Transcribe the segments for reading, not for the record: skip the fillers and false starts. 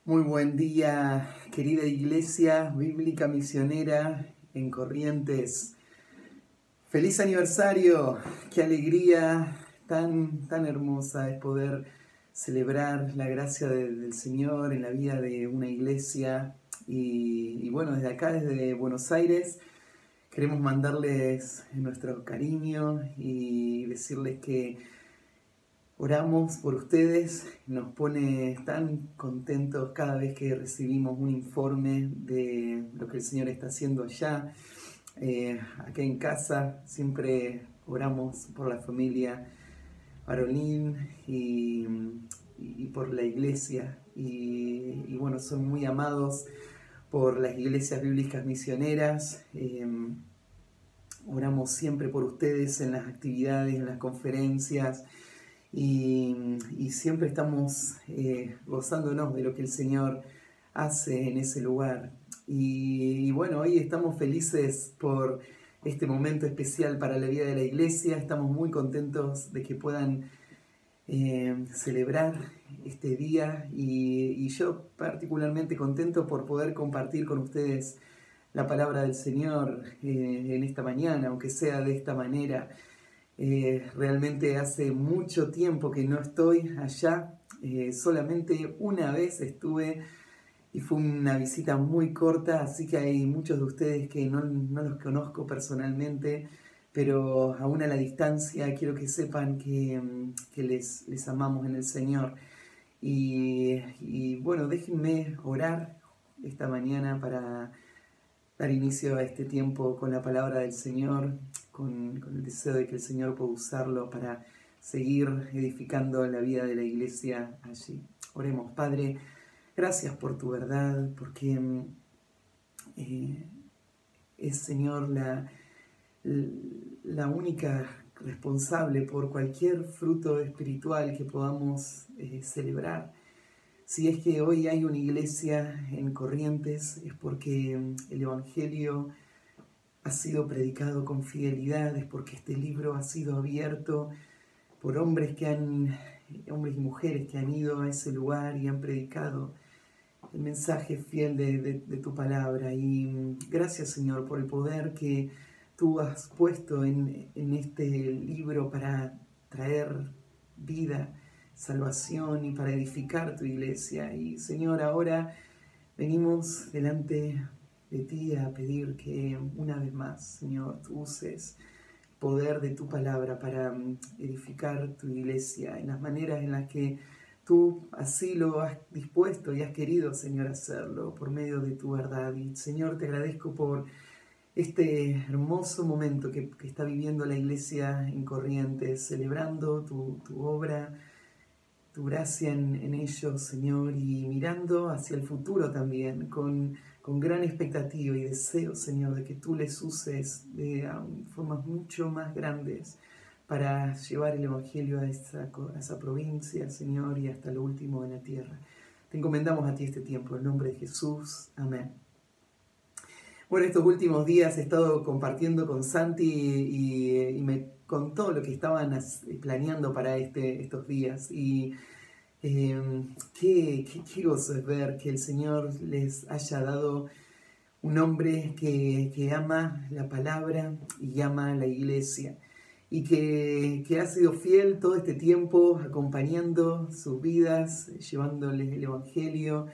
Muy buen día, querida Iglesia Bíblica Misionera en Corrientes. ¡Feliz aniversario! ¡Qué alegría tan hermosa es poder celebrar la gracia del Señor en la vida de una iglesia! Y bueno, desde acá, desde Buenos Aires, queremos mandarles nuestro cariño y decirles que oramos por ustedes, nos pone tan contentos cada vez que recibimos un informe de lo que el Señor está haciendo allá. Acá en casa siempre oramos por la familia Parolín y por la iglesia. Y bueno, son muy amados por las iglesias bíblicas misioneras. Oramos siempre por ustedes en las actividades, en las conferencias. Y siempre estamos gozándonos de lo que el Señor hace en ese lugar. Y bueno, hoy estamos felices por este momento especial para la vida de la iglesia. Estamos muy contentos de que puedan celebrar este día y yo particularmente contento por poder compartir con ustedes la palabra del Señor en esta mañana, aunque sea de esta manera. Realmente hace mucho tiempo que no estoy allá, solamente una vez estuve y fue una visita muy corta, así que hay muchos de ustedes que no los conozco personalmente, pero aún a la distancia quiero que sepan que les amamos en el Señor. Y bueno, déjenme orar esta mañana para dar inicio a este tiempo con la palabra del Señor, con el deseo de que el Señor pueda usarlo para seguir edificando la vida de la iglesia allí. Oremos. Padre, gracias por tu verdad, porque es, Señor, la única responsable por cualquier fruto espiritual que podamos celebrar. Si es que hoy hay una iglesia en Corrientes, es porque el Evangelio ha sido predicado con fidelidad, es porque este libro ha sido abierto por hombres y mujeres que han ido a ese lugar y han predicado el mensaje fiel de tu palabra. Y gracias, Señor, por el poder que tú has puesto en este libro para traer vida, salvación y para edificar tu iglesia. Y Señor, ahora venimos delante de ti a pedir que una vez más, Señor, tú uses el poder de tu palabra para edificar tu iglesia en las maneras en las que tú así lo has dispuesto y has querido, Señor, hacerlo por medio de tu verdad. Y Señor, te agradezco por este hermoso momento que está viviendo la iglesia en Corrientes, celebrando tu obra, tu gracia en ellos, Señor, y mirando hacia el futuro también, con gran expectativa y deseo, Señor, de que tú les uses de formas mucho más grandes para llevar el Evangelio a esa provincia, Señor, y hasta lo último de la tierra. Te encomendamos a ti este tiempo, en nombre de Jesús. Amén. Bueno, estos últimos días he estado compartiendo con Santi y me contó lo que estaban planeando para estos días. Y qué gozo es ver que el Señor les haya dado un hombre que ama la palabra y ama la iglesia. Y que ha sido fiel todo este tiempo acompañando sus vidas, llevándoles el Evangelio,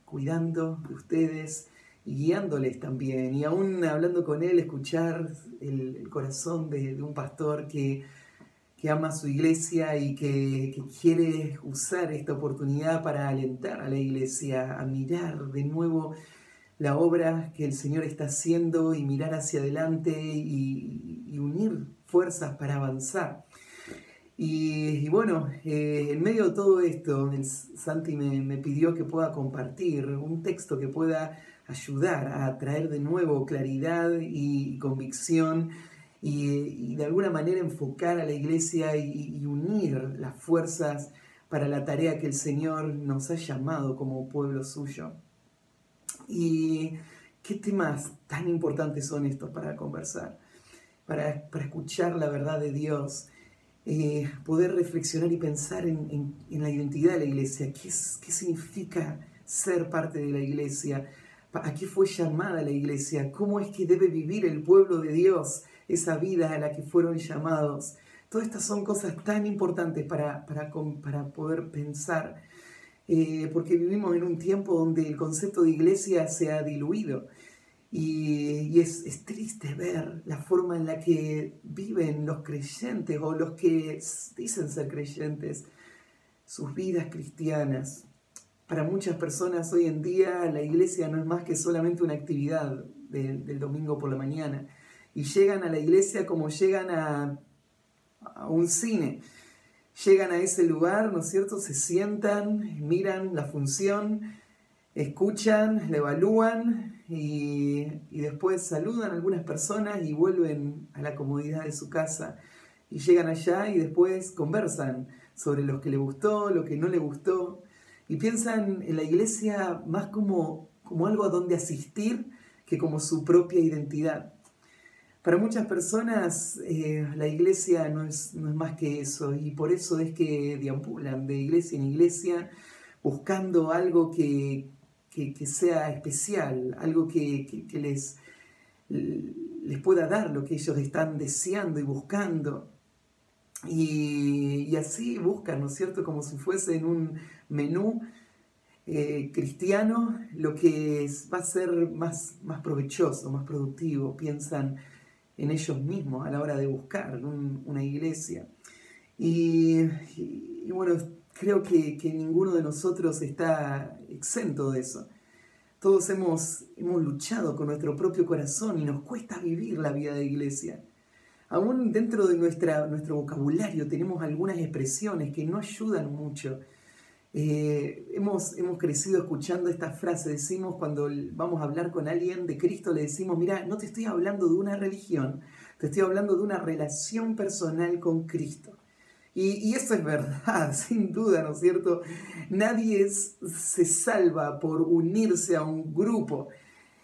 cuidando de ustedes y guiándoles también. Y aún hablando con él, escuchar el corazón de un pastor que ama a su iglesia y que quiere usar esta oportunidad para alentar a la iglesia a mirar de nuevo la obra que el Señor está haciendo y mirar hacia adelante y unir fuerzas para avanzar. Y bueno, en medio de todo esto, Santi me pidió que pueda compartir un texto que pueda ayudar a traer de nuevo claridad y convicción y de alguna manera enfocar a la iglesia y unir las fuerzas para la tarea que el Señor nos ha llamado como pueblo suyo. ¿Y qué temas tan importantes son estos para conversar? Para escuchar la verdad de Dios. poder reflexionar y pensar en la identidad de la iglesia. ¿Qué significa ser parte de la iglesia? ¿A qué fue llamada la iglesia? ¿Cómo es que debe vivir el pueblo de Dios esa vida a la que fueron llamados? Todas estas son cosas tan importantes para poder pensar, porque vivimos en un tiempo donde el concepto de iglesia se ha diluido. Y es triste ver la forma en la que viven los creyentes o los que dicen ser creyentes, sus vidas cristianas. Para muchas personas hoy en día la iglesia no es más que solamente una actividad del domingo por la mañana. Y llegan a la iglesia como llegan a un cine. Llegan a ese lugar, ¿no es cierto? Se sientan, miran la función, escuchan, la evalúan y después saludan a algunas personas y vuelven a la comodidad de su casa. Y llegan allá y después conversan sobre lo que le gustó, lo que no le gustó. Y piensan en la iglesia más como algo a donde asistir que como su propia identidad. Para muchas personas la iglesia no es más que eso, y por eso es que deambulan de iglesia en iglesia buscando algo que sea especial, algo que les pueda dar lo que ellos están deseando y buscando. Y así buscan, ¿no es cierto?, como si fuese en un menú cristiano, lo que va a ser más provechoso, más productivo. Piensan en ellos mismos a la hora de buscar una iglesia. Y bueno, creo que ninguno de nosotros está exento de eso. Todos hemos luchado con nuestro propio corazón y nos cuesta vivir la vida de iglesia. Aún dentro de nuestro vocabulario tenemos algunas expresiones que no ayudan mucho. Hemos crecido escuchando esta frase. Decimos, cuando vamos a hablar con alguien de Cristo, le decimos: mira, no te estoy hablando de una religión, te estoy hablando de una relación personal con Cristo. Y eso es verdad, sin duda, ¿no es cierto? Nadie se salva por unirse a un grupo,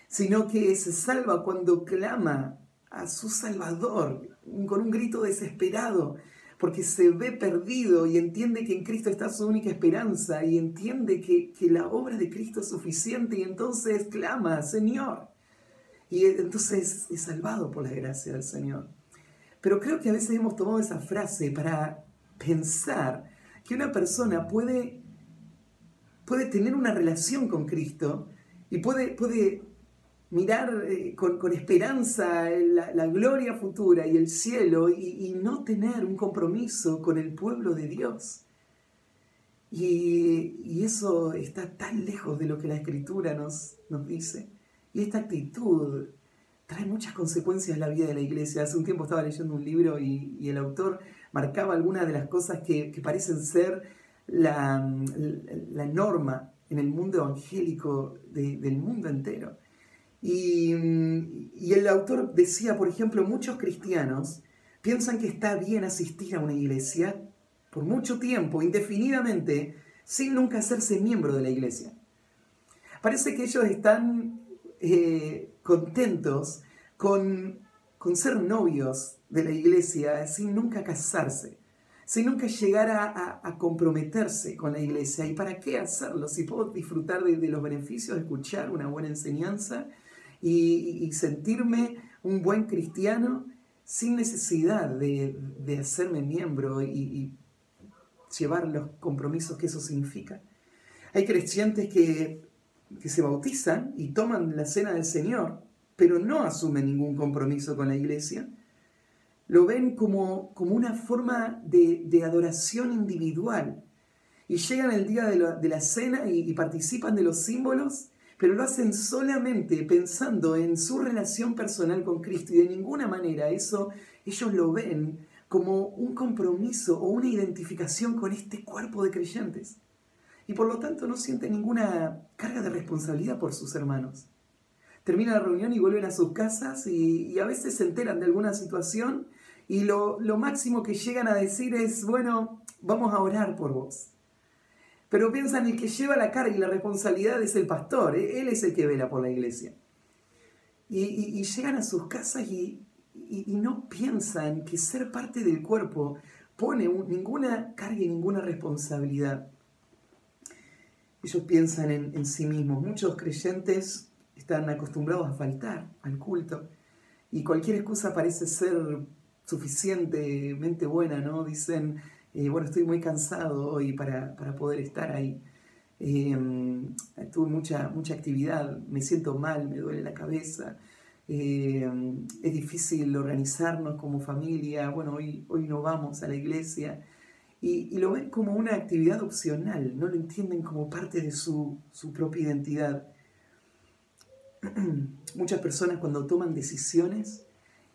sino que se salva cuando clama a su Salvador con un grito desesperado, porque se ve perdido y entiende que en Cristo está su única esperanza, y entiende que la obra de Cristo es suficiente, y entonces clama: Señor. Y entonces es salvado por la gracia del Señor. Pero creo que a veces hemos tomado esa frase para pensar que una persona puede tener una relación con Cristo y puede mirar con esperanza la gloria futura y el cielo, y no tener un compromiso con el pueblo de Dios. Y eso está tan lejos de lo que la Escritura nos dice. Y esta actitud trae muchas consecuencias en la vida de la iglesia. Hace un tiempo estaba leyendo un libro y el autor marcaba algunas de las cosas que parecen ser la norma en el mundo evangélico del mundo entero. Y el autor decía, por ejemplo, muchos cristianos piensan que está bien asistir a una iglesia por mucho tiempo, indefinidamente, sin nunca hacerse miembro de la iglesia. Parece que ellos están contentos con ser novios de la iglesia sin nunca casarse, sin nunca llegar a comprometerse con la iglesia. ¿Y para qué hacerlo? Si puedo disfrutar de los beneficios de escuchar una buena enseñanza y sentirme un buen cristiano sin necesidad de hacerme miembro y llevar los compromisos que eso significa. Hay creyentes que se bautizan y toman la cena del Señor, pero no asumen ningún compromiso con la iglesia. Lo ven como una forma de adoración individual. Y llegan el día de la cena y participan de los símbolos, pero lo hacen solamente pensando en su relación personal con Cristo. Y de ninguna manera eso ellos lo ven como un compromiso o una identificación con este cuerpo de creyentes. Y por lo tanto no sienten ninguna carga de responsabilidad por sus hermanos. Termina la reunión y vuelven a sus casas y a veces se enteran de alguna situación y lo máximo que llegan a decir es: bueno, vamos a orar por vos. Pero piensan, el que lleva la carga y la responsabilidad es el pastor, él es el que vela por la iglesia. Y llegan a sus casas y no piensan que ser parte del cuerpo pone ninguna carga y ninguna responsabilidad. Ellos piensan en sí mismos. Muchos creyentes están acostumbrados a faltar al culto y cualquier excusa parece ser suficientemente buena, ¿no? Dicen, bueno, estoy muy cansado hoy para poder estar ahí. Tuve mucha actividad, me siento mal, me duele la cabeza, es difícil organizarnos como familia, bueno, hoy no vamos a la iglesia. Y lo ven como una actividad opcional, no lo entienden como parte de su propia identidad. Muchas personas cuando toman decisiones,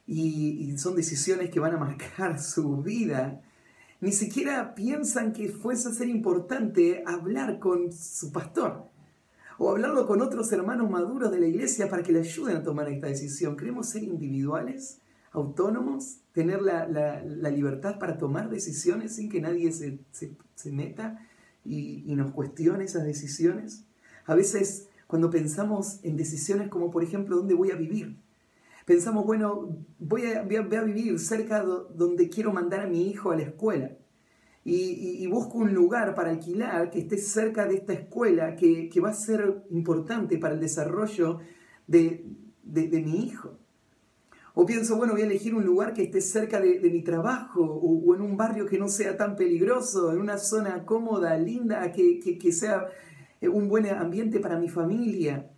y son decisiones que van a marcar su vida, ni siquiera piensan que fuese a ser importante hablar con su pastor o hablarlo con otros hermanos maduros de la iglesia para que le ayuden a tomar esta decisión. Queremos ser individuales, autónomos, tener la libertad para tomar decisiones sin que nadie se meta y nos cuestione esas decisiones. A veces cuando pensamos en decisiones como por ejemplo dónde voy a vivir, pensamos, bueno, voy a vivir cerca donde quiero mandar a mi hijo a la escuela. Y busco un lugar para alquilar que esté cerca de esta escuela que va a ser importante para el desarrollo de mi hijo. O pienso, bueno, voy a elegir un lugar que esté cerca de mi trabajo o en un barrio que no sea tan peligroso, en una zona cómoda, linda, que sea un buen ambiente para mi familia.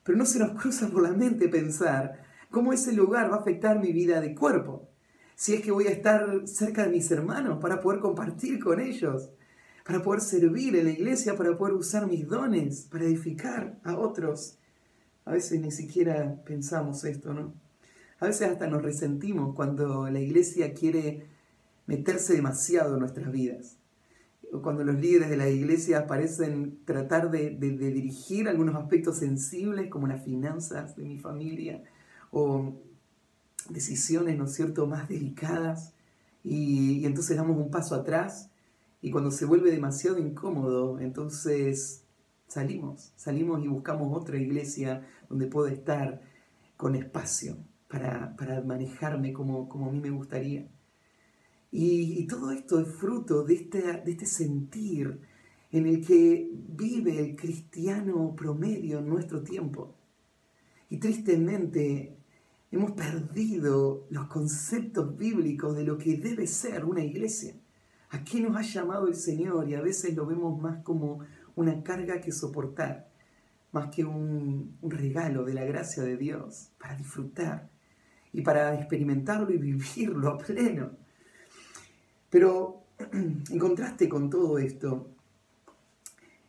Pero no se nos cruza por la mente pensar cómo ese lugar va a afectar mi vida de cuerpo. Si es que voy a estar cerca de mis hermanos para poder compartir con ellos, para poder servir en la iglesia, para poder usar mis dones, para edificar a otros. A veces ni siquiera pensamos esto, ¿no? A veces hasta nos resentimos cuando la iglesia quiere meterse demasiado en nuestras vidas. O cuando los líderes de la iglesia parecen tratar de dirigir algunos aspectos sensibles como las finanzas de mi familia o decisiones, ¿no es cierto?, más delicadas y entonces damos un paso atrás y cuando se vuelve demasiado incómodo, entonces salimos y buscamos otra iglesia donde pueda estar con espacio para manejarme como a mí me gustaría. Y todo esto es fruto de este sentir en el que vive el cristiano promedio en nuestro tiempo. Y tristemente hemos perdido los conceptos bíblicos de lo que debe ser una iglesia. ¿A qué nos ha llamado el Señor? Y a veces lo vemos más como una carga que soportar, más que un regalo de la gracia de Dios para disfrutar y para experimentarlo y vivirlo a pleno. Pero en contraste con todo esto,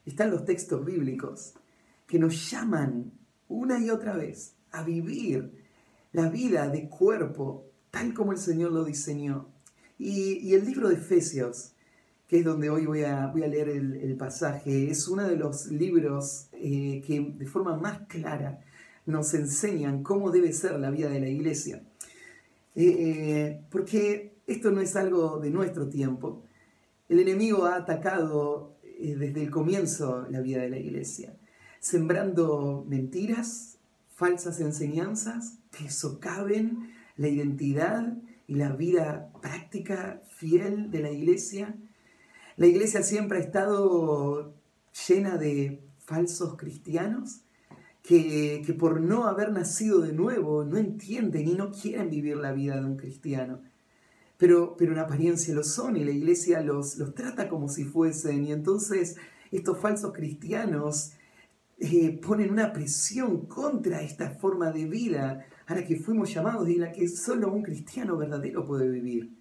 están los textos bíblicos que nos llaman una y otra vez a vivir la vida de cuerpo tal como el Señor lo diseñó. Y el libro de Efesios, que es donde hoy voy a leer el pasaje, es uno de los libros que de forma más clara nos enseñan cómo debe ser la vida de la iglesia. Porque esto no es algo de nuestro tiempo. El enemigo ha atacado desde el comienzo la vida de la iglesia, sembrando mentiras, falsas enseñanzas que socaven la identidad y la vida práctica fiel de la iglesia. La iglesia siempre ha estado llena de falsos cristianos que por no haber nacido de nuevo no entienden y no quieren vivir la vida de un cristiano. Pero en apariencia lo son y la iglesia los trata como si fuesen. Y entonces estos falsos cristianos ponen una presión contra esta forma de vida a la que fuimos llamados y la que solo un cristiano verdadero puede vivir.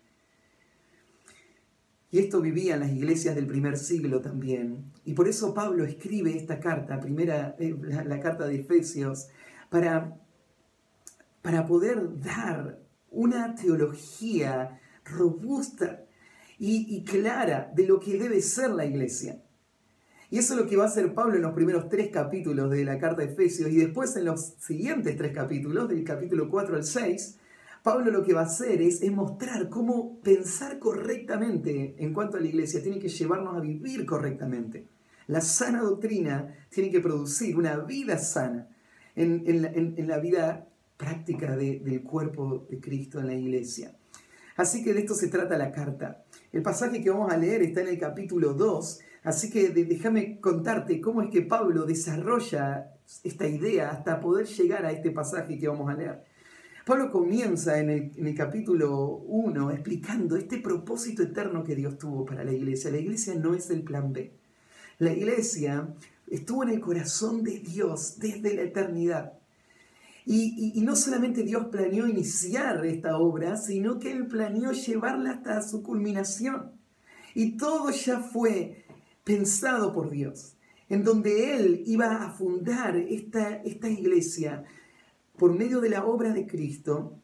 Y esto vivía en las iglesias del primer siglo también. Y por eso Pablo escribe esta carta, la carta de Efesios, para poder dar una teología robusta y clara de lo que debe ser la iglesia. Y eso es lo que va a hacer Pablo en los primeros 3 capítulos de la carta de Efesios y después en los siguientes 3 capítulos, del capítulo 4 al 6, Pablo lo que va a hacer es mostrar cómo pensar correctamente en cuanto a la iglesia tiene que llevarnos a vivir correctamente. La sana doctrina tiene que producir una vida sana en la vida práctica del cuerpo de Cristo en la iglesia. Así que de esto se trata la carta. El pasaje que vamos a leer está en el capítulo 2, así que déjame contarte cómo es que Pablo desarrolla esta idea hasta poder llegar a este pasaje que vamos a leer. Pablo comienza en el capítulo 1 explicando este propósito eterno que Dios tuvo para la iglesia. La iglesia no es el plan B. La iglesia estuvo en el corazón de Dios desde la eternidad. Y no solamente Dios planeó iniciar esta obra, sino que Él planeó llevarla hasta su culminación. Y todo ya fue pensado por Dios, en donde Él iba a fundar esta iglesia por medio de la obra de Cristo,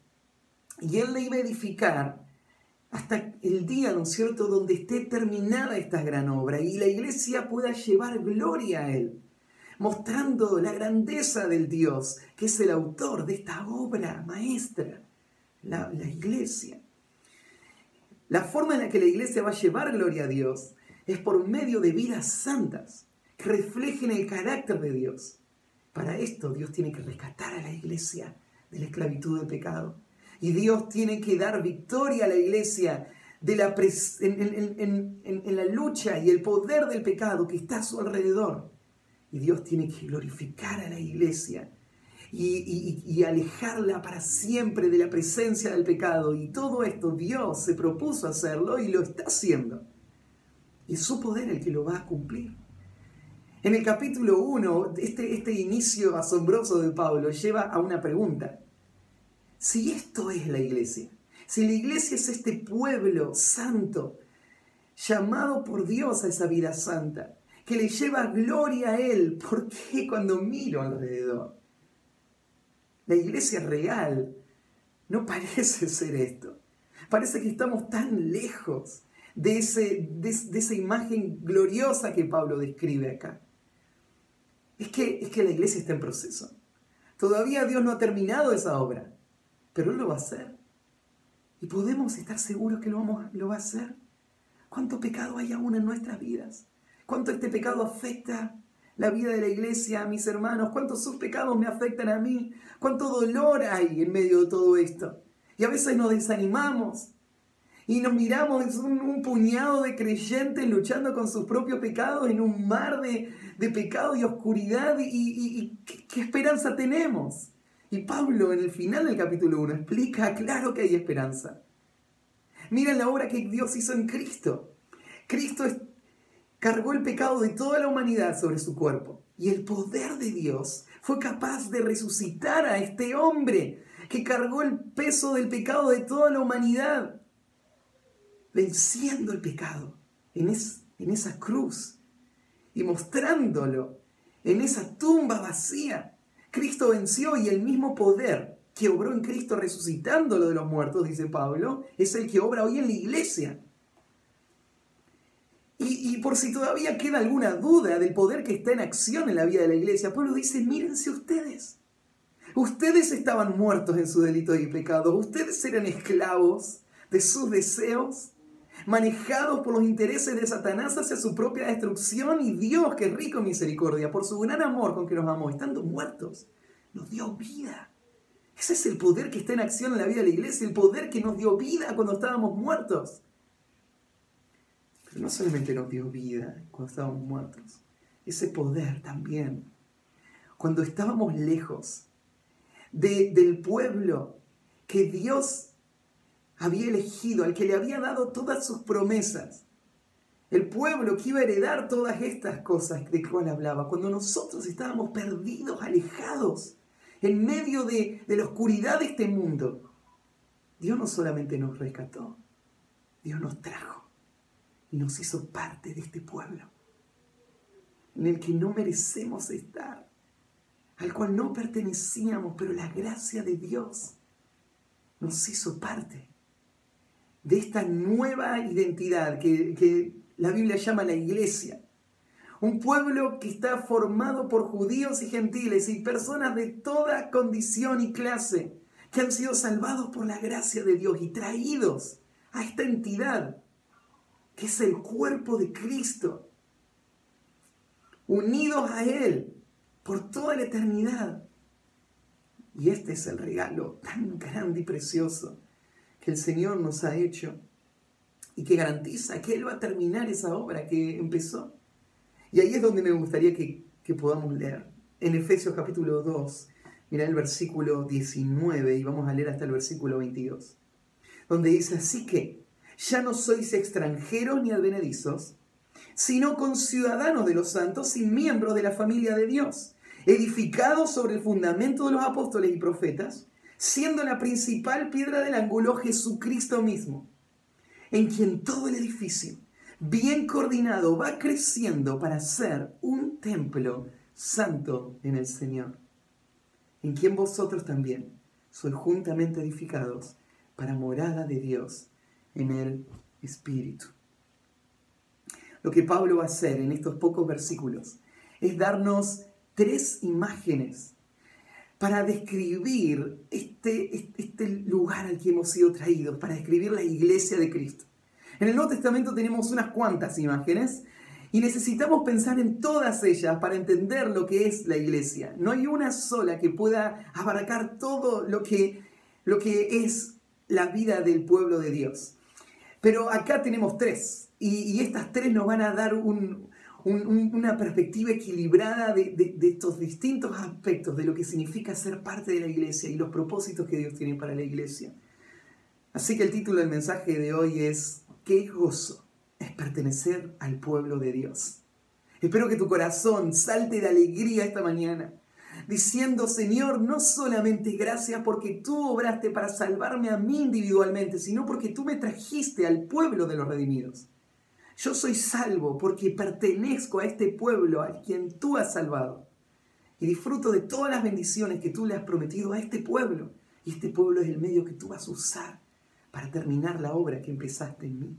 y Él la iba a edificar hasta el día, ¿no es cierto?, donde esté terminada esta gran obra y la iglesia pueda llevar gloria a Él, mostrando la grandeza del Dios, que es el autor de esta obra maestra, la iglesia. La forma en la que la iglesia va a llevar gloria a Dios es por medio de vidas santas que reflejen el carácter de Dios. Para esto Dios tiene que rescatar a la iglesia de la esclavitud del pecado. Y Dios tiene que dar victoria a la iglesia en la lucha y el poder del pecado que está a su alrededor. Y Dios tiene que glorificar a la iglesia y alejarla para siempre de la presencia del pecado. Y todo esto Dios se propuso hacerlo y lo está haciendo. Y es su poder el que lo va a cumplir. En el capítulo 1, este inicio asombroso de Pablo lleva a una pregunta. Si esto es la iglesia, si la iglesia es este pueblo santo, llamado por Dios a esa vida santa, que le lleva gloria a Él, ¿por qué cuando miro alrededor? La iglesia real no parece ser esto. Parece que estamos tan lejos de esa imagen gloriosa que Pablo describe acá. Es que la iglesia está en proceso. Todavía Dios no ha terminado esa obra, pero Él lo va a hacer. Y podemos estar seguros que lo va a hacer. ¿Cuánto pecado hay aún en nuestras vidas? ¿Cuánto este pecado afecta la vida de la iglesia, a mis hermanos? ¿Cuántos sus pecados me afectan a mí? ¿Cuánto dolor hay en medio de todo esto? Y a veces nos desanimamos. Y nos miramos, es un puñado de creyentes luchando con sus propios pecados en un mar de pecado y oscuridad. ¿Y qué esperanza tenemos? Y Pablo en el final del capítulo 1 explica, claro que hay esperanza. Miren la obra que Dios hizo en Cristo. Cristo cargó el pecado de toda la humanidad sobre su cuerpo. Y el poder de Dios fue capaz de resucitar a este hombre que cargó el peso del pecado de toda la humanidad, venciendo el pecado en esa cruz y mostrándolo en esa tumba vacía. Cristo venció y el mismo poder que obró en Cristo resucitándolo de los muertos, dice Pablo, es el que obra hoy en la iglesia. Y por si todavía queda alguna duda del poder que está en acción en la vida de la iglesia, Pablo dice, mírense ustedes. Ustedes estaban muertos en sus delitos y pecados. Ustedes eran esclavos de sus deseos, manejados por los intereses de Satanás hacia su propia destrucción, y Dios, que es rico en misericordia, por su gran amor con que nos amó, estando muertos, nos dio vida. Ese es el poder que está en acción en la vida de la iglesia, el poder que nos dio vida cuando estábamos muertos. Pero no solamente nos dio vida cuando estábamos muertos, ese poder también, cuando estábamos lejos del pueblo que Dios había elegido, al que le había dado todas sus promesas, el pueblo que iba a heredar todas estas cosas de cual hablaba, cuando nosotros estábamos perdidos, alejados, en medio de la oscuridad de este mundo, Dios no solamente nos rescató, Dios nos trajo y nos hizo parte de este pueblo, en el que no merecemos estar, al cual no pertenecíamos, pero la gracia de Dios nos hizo parte de esta nueva identidad que la Biblia llama la iglesia. Un pueblo que está formado por judíos y gentiles y personas de toda condición y clase que han sido salvados por la gracia de Dios y traídos a esta entidad que es el cuerpo de Cristo, unidos a Él por toda la eternidad. Y este es el regalo tan grande y precioso que el Señor nos ha hecho. y que garantiza que Él va a terminar esa obra que empezó. Y ahí es donde me gustaría que podamos leer. En Efesios capítulo 2, mirá el versículo 19 y vamos a leer hasta el versículo 22. Donde dice, así que ya no sois extranjeros ni advenedizos, sino conciudadanos de los santos y miembros de la familia de Dios, edificados sobre el fundamento de los apóstoles y profetas, siendo la principal piedra del ángulo Jesucristo mismo, en quien todo el edificio, bien coordinado, va creciendo para ser un templo santo en el Señor, en quien vosotros también sois juntamente edificados para morada de Dios en el Espíritu. Lo que Pablo va a hacer en estos pocos versículos es darnos 3 imágenes para describir este lugar al que hemos sido traídos, para describir la iglesia de Cristo. En el Nuevo Testamento tenemos unas cuantas imágenes y necesitamos pensar en todas ellas para entender lo que es la iglesia. No hay una sola que pueda abarcar todo lo que es la vida del pueblo de Dios. Pero acá tenemos 3 y estas 3 nos van a dar una perspectiva equilibrada de estos distintos aspectos de lo que significa ser parte de la iglesia y los propósitos que Dios tiene para la iglesia. Así que el título del mensaje de hoy es «Qué gozo es pertenecer al pueblo de Dios». Espero que tu corazón salte de alegría esta mañana, diciendo, Señor, no solamente gracias porque tú obraste para salvarme a mí individualmente, sino porque tú me trajiste al pueblo de los redimidos. Yo soy salvo porque pertenezco a este pueblo al quien tú has salvado. Y disfruto de todas las bendiciones que tú le has prometido a este pueblo. Y este pueblo es el medio que tú vas a usar para terminar la obra que empezaste en mí.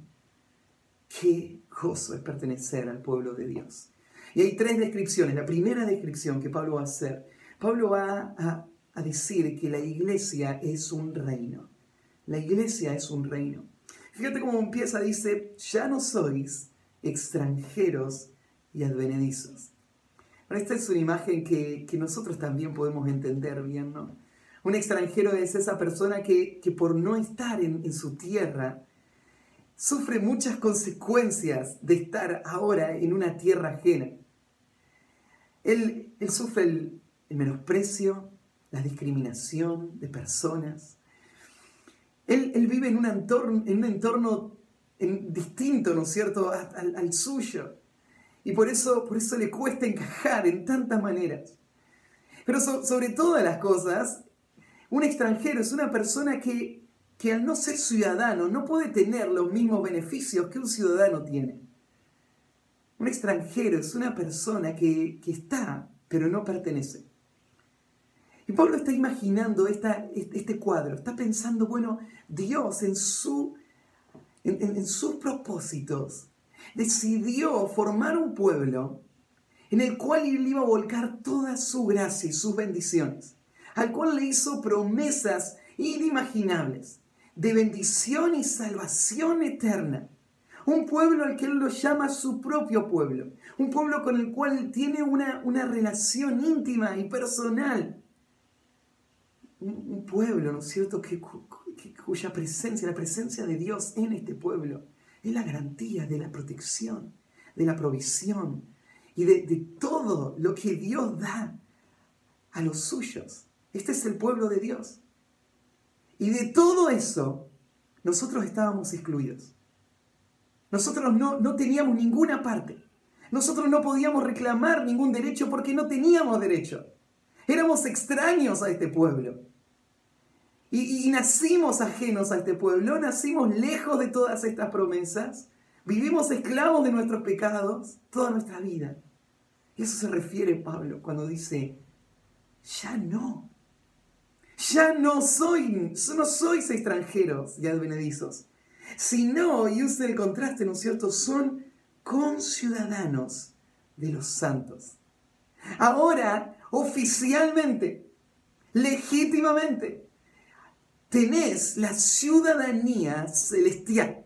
Qué gozo es pertenecer al pueblo de Dios. Y hay 3 descripciones. La primera descripción que Pablo va a hacer, Pablo va a decir que la iglesia es un reino. La iglesia es un reino. Fíjate cómo empieza, dice, ya no sois extranjeros y advenedizos. Bueno, esta es una imagen que nosotros también podemos entender bien, ¿no? Un extranjero es esa persona que por no estar en su tierra, sufre muchas consecuencias de estar ahora en una tierra ajena. Él sufre el menosprecio, la discriminación de personas. Él vive en un entorno distinto, ¿no es cierto?, al suyo. Y por eso le cuesta encajar en tantas maneras. Pero sobre todas las cosas, un extranjero es una persona que al no ser ciudadano no puede tener los mismos beneficios que un ciudadano tiene. Un extranjero es una persona que está, pero no pertenece. Y Pablo está imaginando este cuadro, está pensando, bueno, Dios en sus propósitos decidió formar un pueblo en el cual él iba a volcar toda su gracia y sus bendiciones, al cual le hizo promesas inimaginables de bendición y salvación eterna. Un pueblo al que él lo llama su propio pueblo, un pueblo con el cual tiene una relación íntima y personal. Un pueblo, ¿no es cierto?, cuya presencia, la presencia de Dios en este pueblo, es la garantía de la protección, de la provisión y de todo lo que Dios da a los suyos. Este es el pueblo de Dios. Y de todo eso, nosotros estábamos excluidos. Nosotros no teníamos ninguna parte. Nosotros no podíamos reclamar ningún derecho porque no teníamos derecho. Éramos extraños a este pueblo. Y nacimos ajenos a este pueblo, nacimos lejos de todas estas promesas, vivimos esclavos de nuestros pecados toda nuestra vida. Y eso se refiere Pablo cuando dice, ya no sois extranjeros y advenedizos, sino, y usa el contraste, ¿no es cierto?, son conciudadanos de los santos. Ahora, oficialmente, legítimamente, tenés la ciudadanía celestial.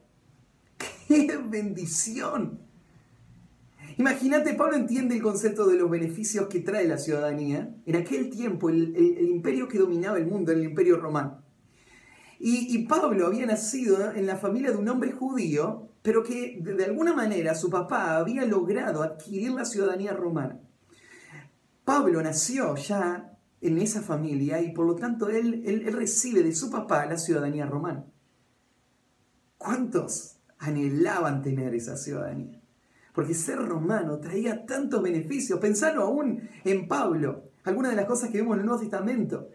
¡Qué bendición! Imagínate, Pablo entiende el concepto de los beneficios que trae la ciudadanía. En aquel tiempo, el imperio que dominaba el mundo era el imperio romano. Y Pablo había nacido en la familia de un hombre judío pero que de alguna manera su papá había logrado adquirir la ciudadanía romana. Pablo nació ya en esa familia y por lo tanto él recibe de su papá la ciudadanía romana. ¿Cuántos anhelaban tener esa ciudadanía? Porque ser romano traía tantos beneficios. Pensalo aún en Pablo, algunas de las cosas que vemos en el Nuevo Testamento.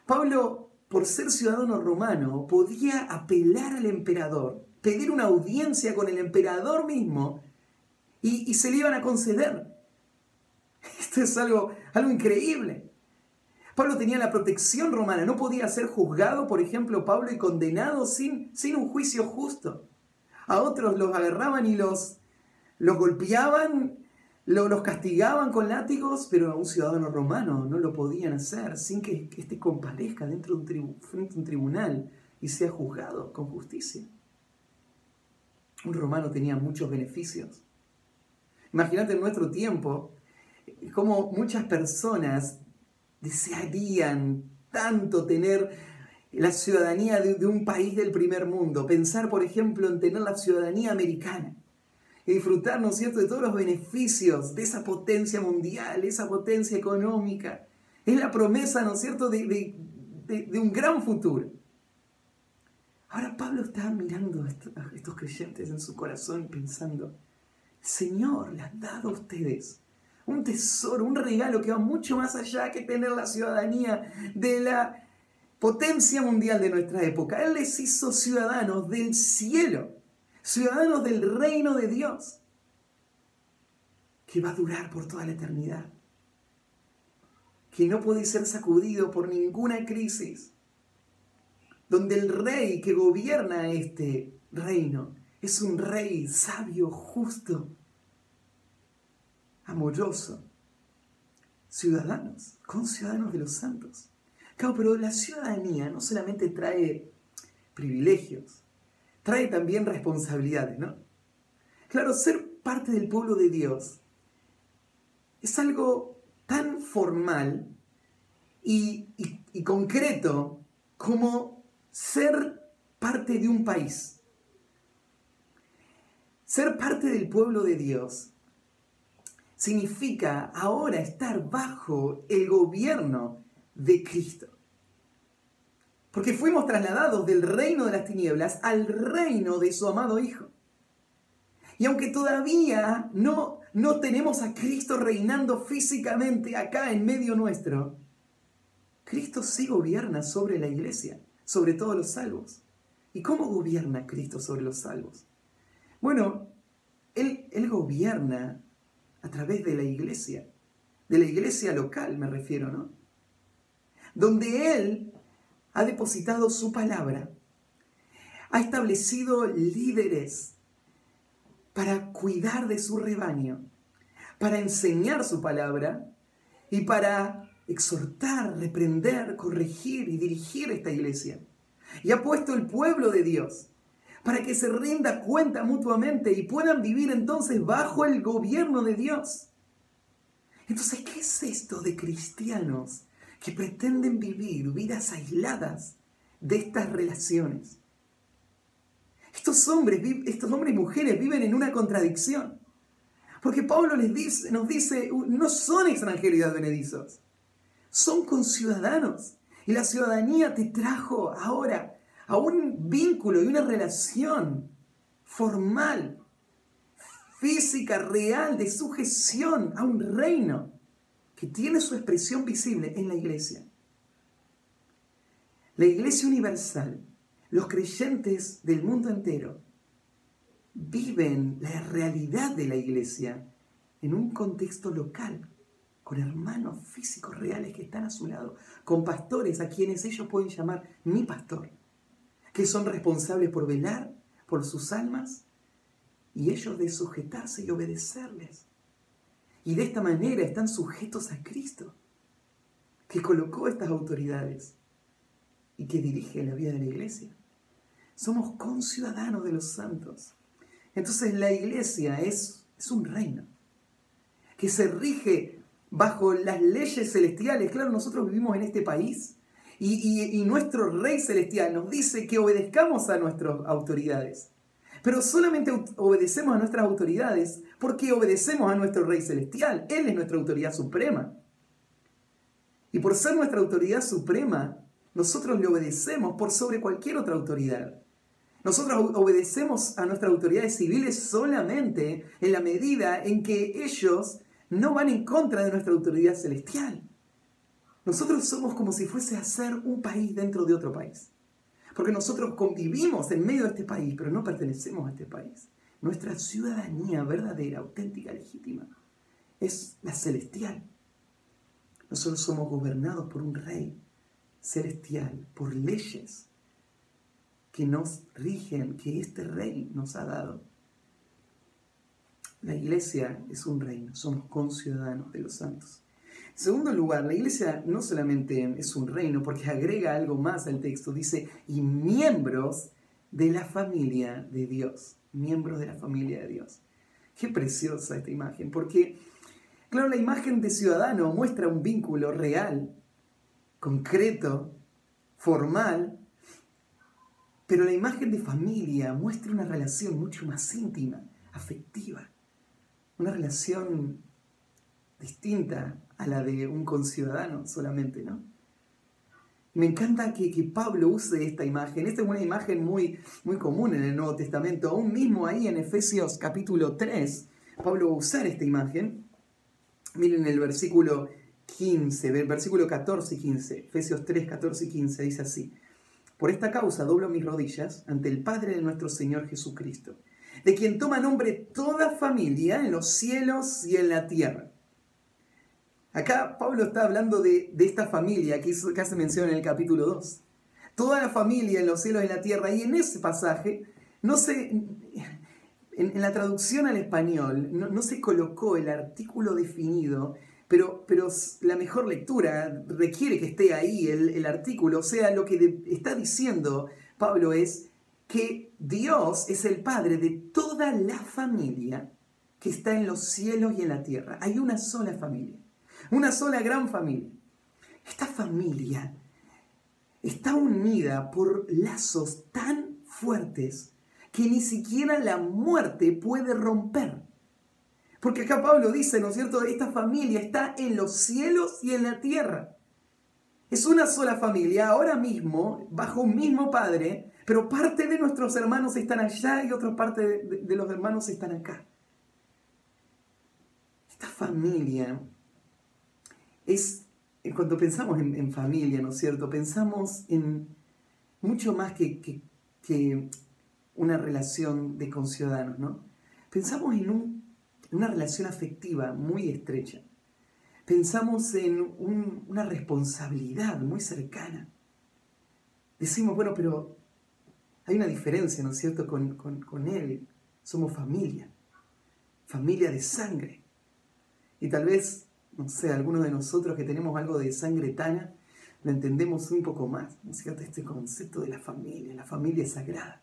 Pablo, por ser ciudadano romano, podía apelar al emperador, pedir una audiencia con el emperador mismo y se le iban a conceder. Esto es algo increíble. Pablo tenía la protección romana, no podía ser juzgado, por ejemplo, Pablo, y condenado sin un juicio justo. A otros los agarraban y los golpeaban, los castigaban con látigos, pero a un ciudadano romano no lo podían hacer sin que éste comparezca frente a un tribunal y sea juzgado con justicia. Un romano tenía muchos beneficios. Imagínate en nuestro tiempo cómo muchas personas desearían tanto tener la ciudadanía de un país del primer mundo. Pensar, por ejemplo, en tener la ciudadanía americana y disfrutar, ¿no es cierto?, de todos los beneficios de esa potencia mundial, esa potencia económica. Es la promesa, ¿no es cierto?, de un gran futuro. Ahora Pablo está mirando a estos creyentes en su corazón y pensando: el Señor les ha dado a ustedes un tesoro, un regalo que va mucho más allá que tener la ciudadanía de la potencia mundial de nuestra época. Él les hizo ciudadanos del cielo, ciudadanos del reino de Dios, que va a durar por toda la eternidad, que no puede ser sacudido por ninguna crisis, donde el rey que gobierna este reino es un rey sabio, justo, amoroso. Conciudadanos de los santos. Claro, pero la ciudadanía no solamente trae privilegios, trae también responsabilidades, ¿no? Claro, ser parte del pueblo de Dios es algo tan formal y concreto como ser parte de un país. Ser parte del pueblo de Dios significa ahora estar bajo el gobierno de Cristo. Porque fuimos trasladados del reino de las tinieblas al reino de su amado Hijo. Y aunque todavía no tenemos a Cristo reinando físicamente acá en medio nuestro, Cristo sí gobierna sobre la iglesia, sobre todos los salvos. ¿Y cómo gobierna Cristo sobre los salvos? Bueno, Él gobierna a través de la iglesia local me refiero, ¿no? Donde Él ha depositado su palabra, ha establecido líderes para cuidar de su rebaño, para enseñar su palabra y para exhortar, reprender, corregir y dirigir esta iglesia. Y ha puesto el pueblo de Dios para que se rinda cuenta mutuamente y puedan vivir entonces bajo el gobierno de Dios. Entonces, ¿qué es esto de cristianos que pretenden vivir vidas aisladas de estas relaciones? Estos hombres y mujeres viven en una contradicción. Porque Pablo nos dice, no son extranjeros y advenedizos, son conciudadanos. Y la ciudadanía te trajo ahora a un vínculo y una relación formal, física, real, de sujeción a un reino que tiene su expresión visible en la iglesia. La iglesia universal, los creyentes del mundo entero, viven la realidad de la iglesia en un contexto local, con hermanos físicos reales que están a su lado, con pastores a quienes ellos pueden llamar mi pastor, que son responsables por velar por sus almas y ellos de sujetarse y obedecerles. Y de esta manera están sujetos a Cristo, que colocó estas autoridades y que dirige la vida de la iglesia. Somos conciudadanos de los santos. Entonces la iglesia es un reino que se rige bajo las leyes celestiales. Claro, nosotros vivimos en este país y nuestro Rey Celestial nos dice que obedezcamos a nuestras autoridades. Pero solamente obedecemos a nuestras autoridades porque obedecemos a nuestro Rey Celestial. Él es nuestra autoridad suprema. Y por ser nuestra autoridad suprema, nosotros le obedecemos por sobre cualquier otra autoridad. Nosotros obedecemos a nuestras autoridades civiles solamente en la medida en que ellos no van en contra de nuestra autoridad celestial. Nosotros somos como si fuese a ser un país dentro de otro país. Porque nosotros convivimos en medio de este país, pero no pertenecemos a este país. Nuestra ciudadanía verdadera, auténtica, legítima, es la celestial. Nosotros somos gobernados por un rey celestial, por leyes que nos rigen, que este rey nos ha dado. La iglesia es un reino, somos conciudadanos de los santos. En segundo lugar, la iglesia no solamente es un reino, porque agrega algo más al texto, dice, y miembros de la familia de Dios. Miembros de la familia de Dios. Qué preciosa esta imagen, porque, claro, la imagen de ciudadano muestra un vínculo real, concreto, formal, pero la imagen de familia muestra una relación mucho más íntima, afectiva, una relación distinta a la de un conciudadano solamente, ¿no? Me encanta que Pablo use esta imagen. Esta es una imagen muy común en el Nuevo Testamento. Aún mismo ahí en Efesios capítulo 3, Pablo va a usar esta imagen. Miren el versículo 15, el versículo 14 y 15. Efesios 3, 14 y 15 dice así. Por esta causa doblo mis rodillas ante el Padre de nuestro Señor Jesucristo, de quien toma nombre toda familia en los cielos y en la tierra. Acá Pablo está hablando de esta familia que hace mención en el capítulo 2. Toda la familia en los cielos y en la tierra. Y en ese pasaje, en la traducción al español, no se colocó el artículo definido, pero la mejor lectura requiere que esté ahí el artículo. O sea, lo que está diciendo Pablo es que Dios es el Padre de toda la familia que está en los cielos y en la tierra. Hay una sola familia. Una sola gran familia. Esta familia está unida por lazos tan fuertes que ni siquiera la muerte puede romper. Porque acá Pablo dice, ¿no es cierto? Esta familia está en los cielos y en la tierra. Es una sola familia, ahora mismo, bajo un mismo Padre, pero parte de nuestros hermanos están allá y otra parte de los hermanos están acá. Esta familia es, cuando pensamos en familia, ¿no es cierto? Pensamos en mucho más que una relación de conciudadanos, ¿no? Pensamos en una relación afectiva muy estrecha. Pensamos en una responsabilidad muy cercana. Decimos, bueno, pero hay una diferencia, ¿no es cierto? Con él somos familia de sangre. Y tal vez, no sé, algunos de nosotros que tenemos algo de sangre tana, lo entendemos un poco más, ¿no es cierto? Este concepto de la familia es sagrada.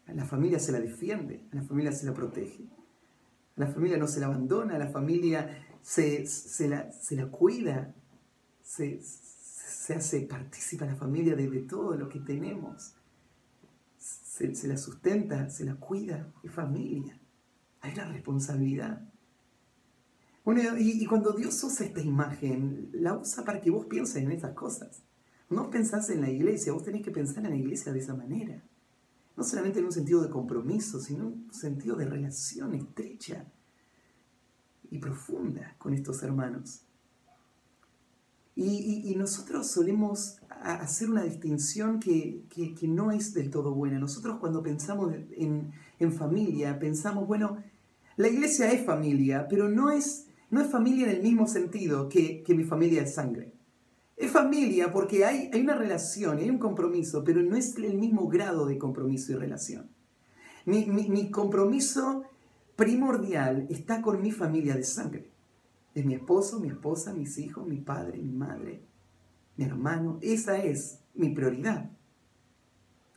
A la familia se la defiende, a la familia se la protege, a la familia no se la abandona, a la familia se la cuida, se hace partícipe a la familia de todo lo que tenemos, se la sustenta, se la cuida, es familia, hay una responsabilidad. Bueno, y cuando Dios usa esta imagen, la usa para que vos pienses en esas cosas. No pensás en la iglesia, vos tenés que pensar en la iglesia de esa manera. No solamente en un sentido de compromiso, sino en un sentido de relación estrecha y profunda con estos hermanos. Y nosotros solemos hacer una distinción que no es del todo buena. Nosotros cuando pensamos en familia, pensamos, bueno, la iglesia es familia, pero no es familia en el mismo sentido que mi familia de sangre. Es familia porque hay una relación, hay un compromiso, pero no es el mismo grado de compromiso y relación. Mi compromiso primordial está con mi familia de sangre. Es mi esposo, mi esposa, mis hijos, mi padre, mi madre, mi hermano. Esa es mi prioridad.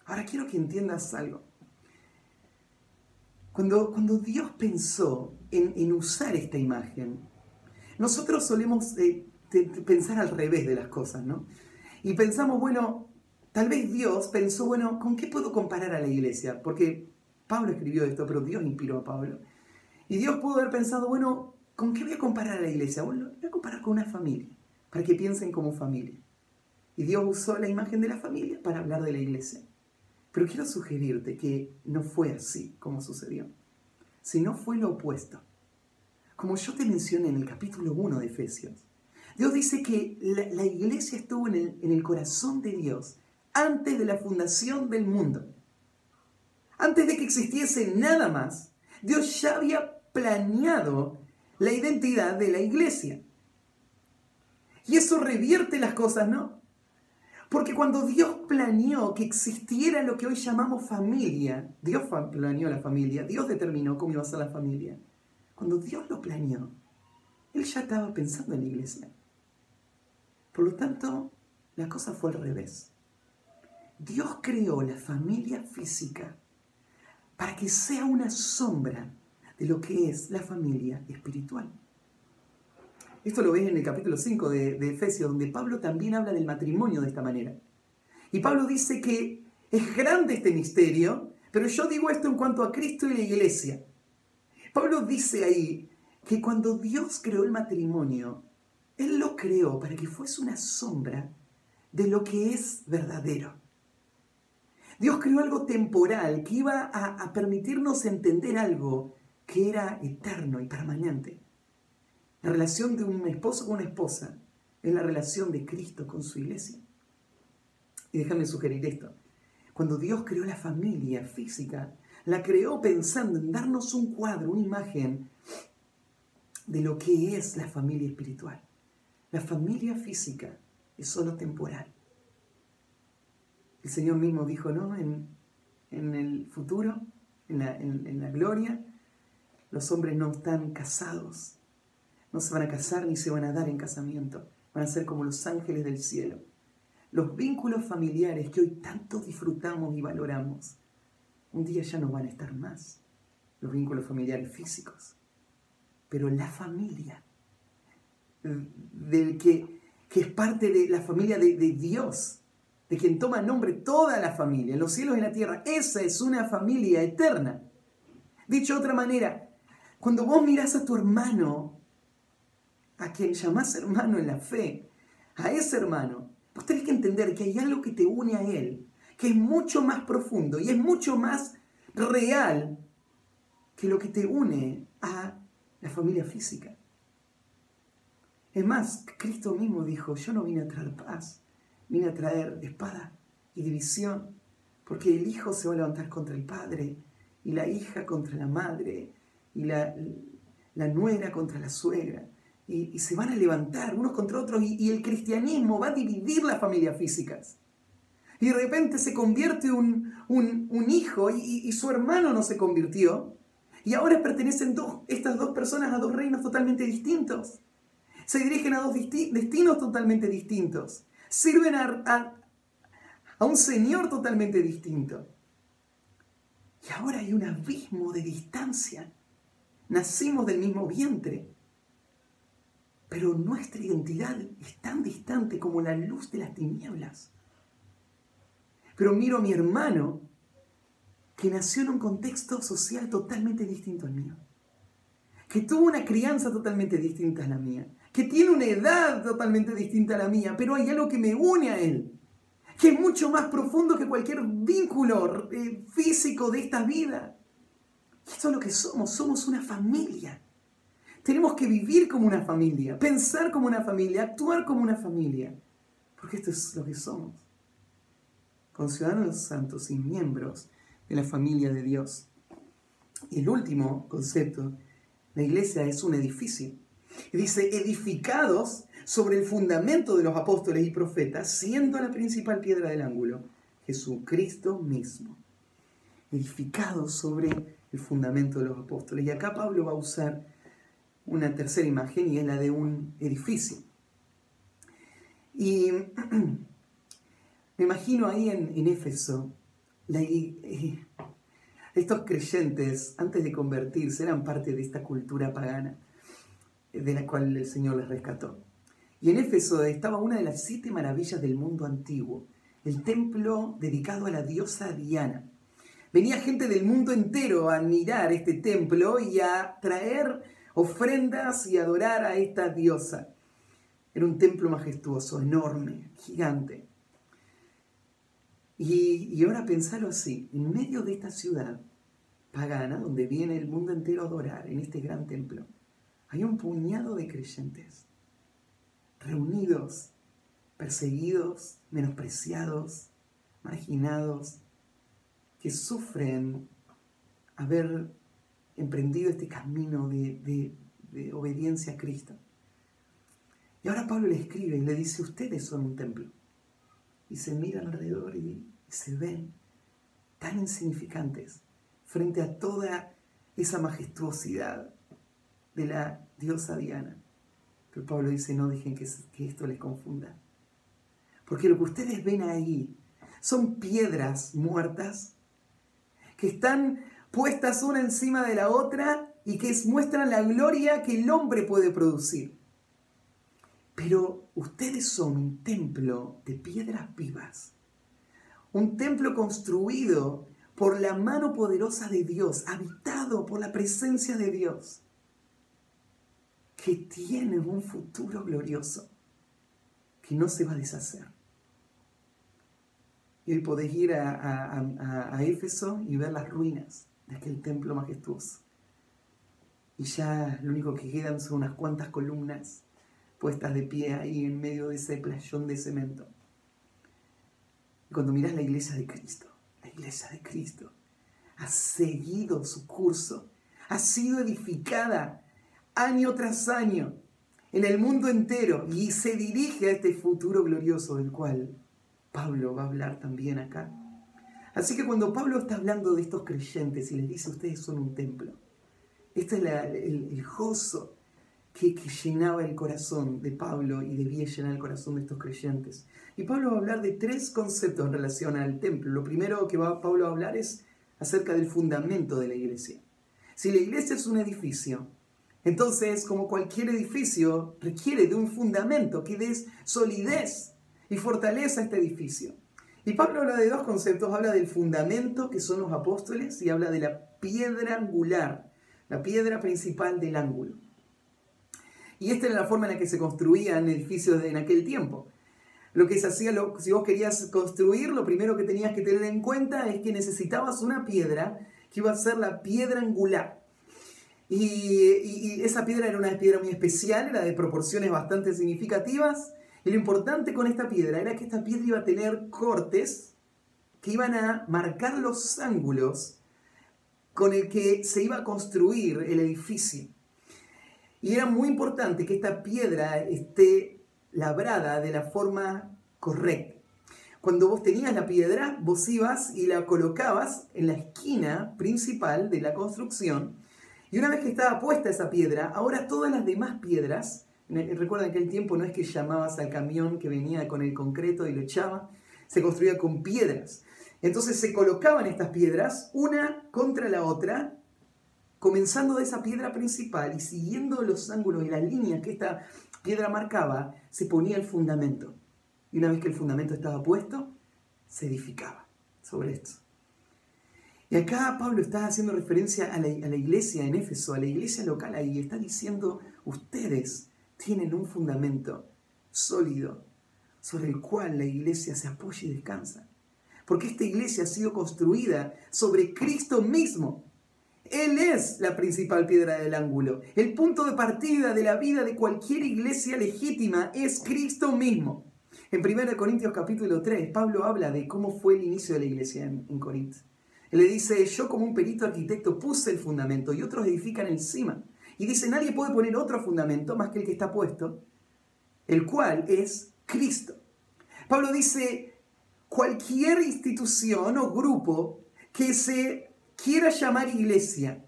Ahora quiero que entiendas algo. Cuando Dios pensó en usar esta imagen, nosotros solemos pensar al revés de las cosas, ¿no? Y pensamos, bueno, Tal vez Dios pensó, bueno, ¿con qué puedo comparar a la iglesia? Porque Pablo escribió esto, pero Dios inspiró a Pablo. Y Dios pudo haber pensado, bueno, ¿con qué voy a comparar a la iglesia? Bueno, voy a comparar con una familia, para que piensen como familia. Y Dios usó la imagen de la familia para hablar de la iglesia. Pero quiero sugerirte que no fue así como sucedió, sino fue lo opuesto. Como yo te mencioné en el capítulo 1 de Efesios, Dios dice que la iglesia estuvo en el corazón de Dios antes de la fundación del mundo. Antes de que existiese nada más, Dios ya había planeado la identidad de la iglesia. Y eso revierte las cosas, ¿no? Porque cuando Dios planeó que existiera lo que hoy llamamos familia, Dios planeó la familia, Dios determinó cómo iba a ser la familia. Cuando Dios lo planeó, Él ya estaba pensando en la iglesia. Por lo tanto, la cosa fue al revés. Dios creó la familia física para que sea una sombra de lo que es la familia espiritual. Esto lo ves en el capítulo 5 de Efesios, donde Pablo también habla del matrimonio de esta manera. Y Pablo dice que es grande este misterio, pero yo digo esto en cuanto a Cristo y la iglesia. Pablo dice ahí que cuando Dios creó el matrimonio, Él lo creó para que fuese una sombra de lo que es verdadero. Dios creó algo temporal que iba a permitirnos entender algo que era eterno y permanente. La relación de un esposo con una esposa es la relación de Cristo con su iglesia. Y déjame sugerir esto. Cuando Dios creó la familia física, la creó pensando en darnos un cuadro, una imagen de lo que es la familia espiritual. La familia física es solo temporal. El Señor mismo dijo, ¿no? En el futuro, en la gloria, los hombres no están casados. No se van a casar ni se van a dar en casamiento. Van a ser como los ángeles del cielo. Los vínculos familiares que hoy tanto disfrutamos y valoramos, un día ya no van a estar más. Los vínculos familiares físicos. Pero la familia, del que es parte de la familia de Dios, de quien toma nombre toda la familia, en los cielos y en la tierra, esa es una familia eterna. Dicho de otra manera, cuando vos mirás a tu hermano, a quien llamás hermano en la fe, a ese hermano, vos tenés que entender que hay algo que te une a él, que es mucho más profundo y es mucho más real que lo que te une a la familia física. Es más, Cristo mismo dijo, yo no vine a traer paz, vine a traer espada y división, porque el hijo se va a levantar contra el padre, y la hija contra la madre, y la nuera contra la suegra, y se van a levantar unos contra otros, y el cristianismo va a dividir las familias físicas. Y de repente se convierte un hijo, y su hermano no se convirtió, y ahora pertenecen estas dos personas a dos reinos totalmente distintos. Se dirigen a dos destinos totalmente distintos. Sirven a un Señor totalmente distinto. Y ahora hay un abismo de distancia. Nacimos del mismo vientre. Pero nuestra identidad es tan distante como la luz de las tinieblas. Pero miro a mi hermano que nació en un contexto social totalmente distinto al mío. Que tuvo una crianza totalmente distinta a la mía. Que tiene una edad totalmente distinta a la mía, pero hay algo que me une a él, que es mucho más profundo que cualquier vínculo físico de esta vida. Y esto es lo que somos una familia. Tenemos que vivir como una familia, pensar como una familia, actuar como una familia, porque esto es lo que somos. Conciudadanos santos y miembros de la familia de Dios. Y el último concepto, la iglesia es un edificio. Y dice, edificados sobre el fundamento de los apóstoles y profetas, siendo la principal piedra del ángulo, Jesucristo mismo. Edificados sobre el fundamento de los apóstoles. Y acá Pablo va a usar una tercera imagen, y es la de un edificio. Y me imagino ahí en Éfeso, estos creyentes, antes de convertirse, eran parte de esta cultura pagana, de la cual el Señor les rescató. Y en Éfeso estaba una de las 7 maravillas del mundo antiguo, el templo dedicado a la diosa Diana. Venía gente del mundo entero a admirar este templo y a traer ofrendas y adorar a esta diosa. Era un templo majestuoso, enorme, gigante. Y ahora pensarlo así, en medio de esta ciudad pagana, donde viene el mundo entero a adorar, en este gran templo, hay un puñado de creyentes reunidos, perseguidos, menospreciados, marginados, que sufren haber emprendido este camino de obediencia a Cristo. Y ahora Pablo le escribe y le dice, ustedes son un templo. Y se miran alrededor y se ven tan insignificantes frente a toda esa majestuosidad de la diosa Diana. Pero Pablo dice, no dejen que esto les confunda. Porque lo que ustedes ven ahí son piedras muertas que están puestas una encima de la otra y que muestran la gloria que el hombre puede producir. Pero ustedes son un templo de piedras vivas. Un templo construido por la mano poderosa de Dios, habitado por la presencia de Dios, que tiene un futuro glorioso, que no se va a deshacer. Y hoy podés ir a Éfeso y ver las ruinas de aquel templo majestuoso. Y ya lo único que quedan son unas cuantas columnas puestas de pie ahí en medio de ese playón de cemento. Y cuando mirás la iglesia de Cristo ha seguido su curso, ha sido edificada año tras año en el mundo entero y se dirige a este futuro glorioso del cual Pablo va a hablar también acá. Así que cuando Pablo está hablando de estos creyentes y les dice, ustedes son un templo, este es el gozo que llenaba el corazón de Pablo y debía llenar el corazón de estos creyentes. Y Pablo va a hablar de tres conceptos en relación al templo. Lo primero que Pablo va a hablar es acerca del fundamento de la iglesia. Si la iglesia es un edificio, entonces, como cualquier edificio, requiere de un fundamento que dé solidez y fortaleza a este edificio. Y Pablo habla de dos conceptos. Habla del fundamento, que son los apóstoles, y habla de la piedra angular, la piedra principal del ángulo. Y esta era la forma en la que se construían edificios en aquel tiempo. Lo que se hacía, si vos querías construir, lo primero que tenías que tener en cuenta es que necesitabas una piedra que iba a ser la piedra angular. Y esa piedra era una piedra muy especial, era de proporciones bastante significativas. Y lo importante con esta piedra era que esta piedra iba a tener cortes que iban a marcar los ángulos con el que se iba a construir el edificio. Y era muy importante que esta piedra esté labrada de la forma correcta. Cuando vos tenías la piedra, vos ibas y la colocabas en la esquina principal de la construcción. Y una vez que estaba puesta esa piedra, ahora todas las demás piedras, recuerden que en aquel tiempo no es que llamabas al camión que venía con el concreto y lo echaba, se construía con piedras. Entonces se colocaban estas piedras una contra la otra, comenzando de esa piedra principal y siguiendo los ángulos y las líneas que esta piedra marcaba, se ponía el fundamento. Y una vez que el fundamento estaba puesto, se edificaba sobre esto. Y acá Pablo está haciendo referencia a la iglesia en Éfeso, a la iglesia local ahí. Está diciendo, ustedes tienen un fundamento sólido sobre el cual la iglesia se apoya y descansa. Porque esta iglesia ha sido construida sobre Cristo mismo. Él es la principal piedra del ángulo. El punto de partida de la vida de cualquier iglesia legítima es Cristo mismo. En 1 Corintios capítulo 3, Pablo habla de cómo fue el inicio de la iglesia en Corinto. Él le dice, yo como un perito arquitecto puse el fundamento y otros edifican encima. Y dice, nadie puede poner otro fundamento más que el que está puesto, el cual es Cristo. Pablo dice, cualquier institución o grupo que se quiera llamar iglesia,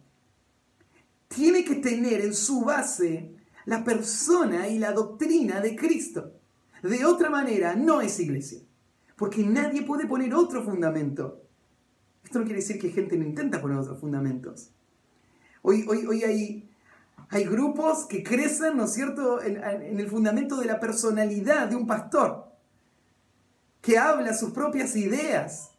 tiene que tener en su base la persona y la doctrina de Cristo. De otra manera, no es iglesia. Porque nadie puede poner otro fundamento. Esto no quiere decir que gente no intenta poner otros fundamentos. Hoy hay grupos que crecen, ¿no es cierto?, en el fundamento de la personalidad de un pastor. que habla sus propias ideas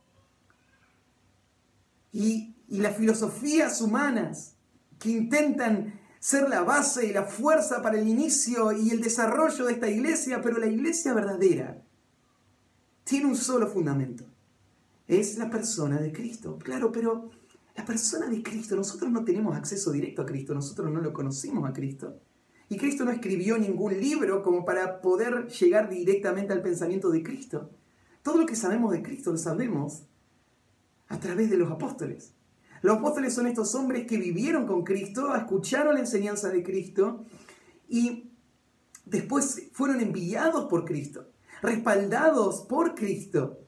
y las filosofías humanas que intentan ser la base y la fuerza para el inicio y el desarrollo de esta iglesia, pero la iglesia verdadera tiene un solo fundamento. Es la persona de Cristo. Claro, pero la persona de Cristo, nosotros no tenemos acceso directo a Cristo, nosotros no lo conocimos a Cristo. Y Cristo no escribió ningún libro como para poder llegar directamente al pensamiento de Cristo. Todo lo que sabemos de Cristo lo sabemos a través de los apóstoles. Los apóstoles son estos hombres que vivieron con Cristo, escucharon la enseñanza de Cristo y después fueron enviados por Cristo, respaldados por Cristo,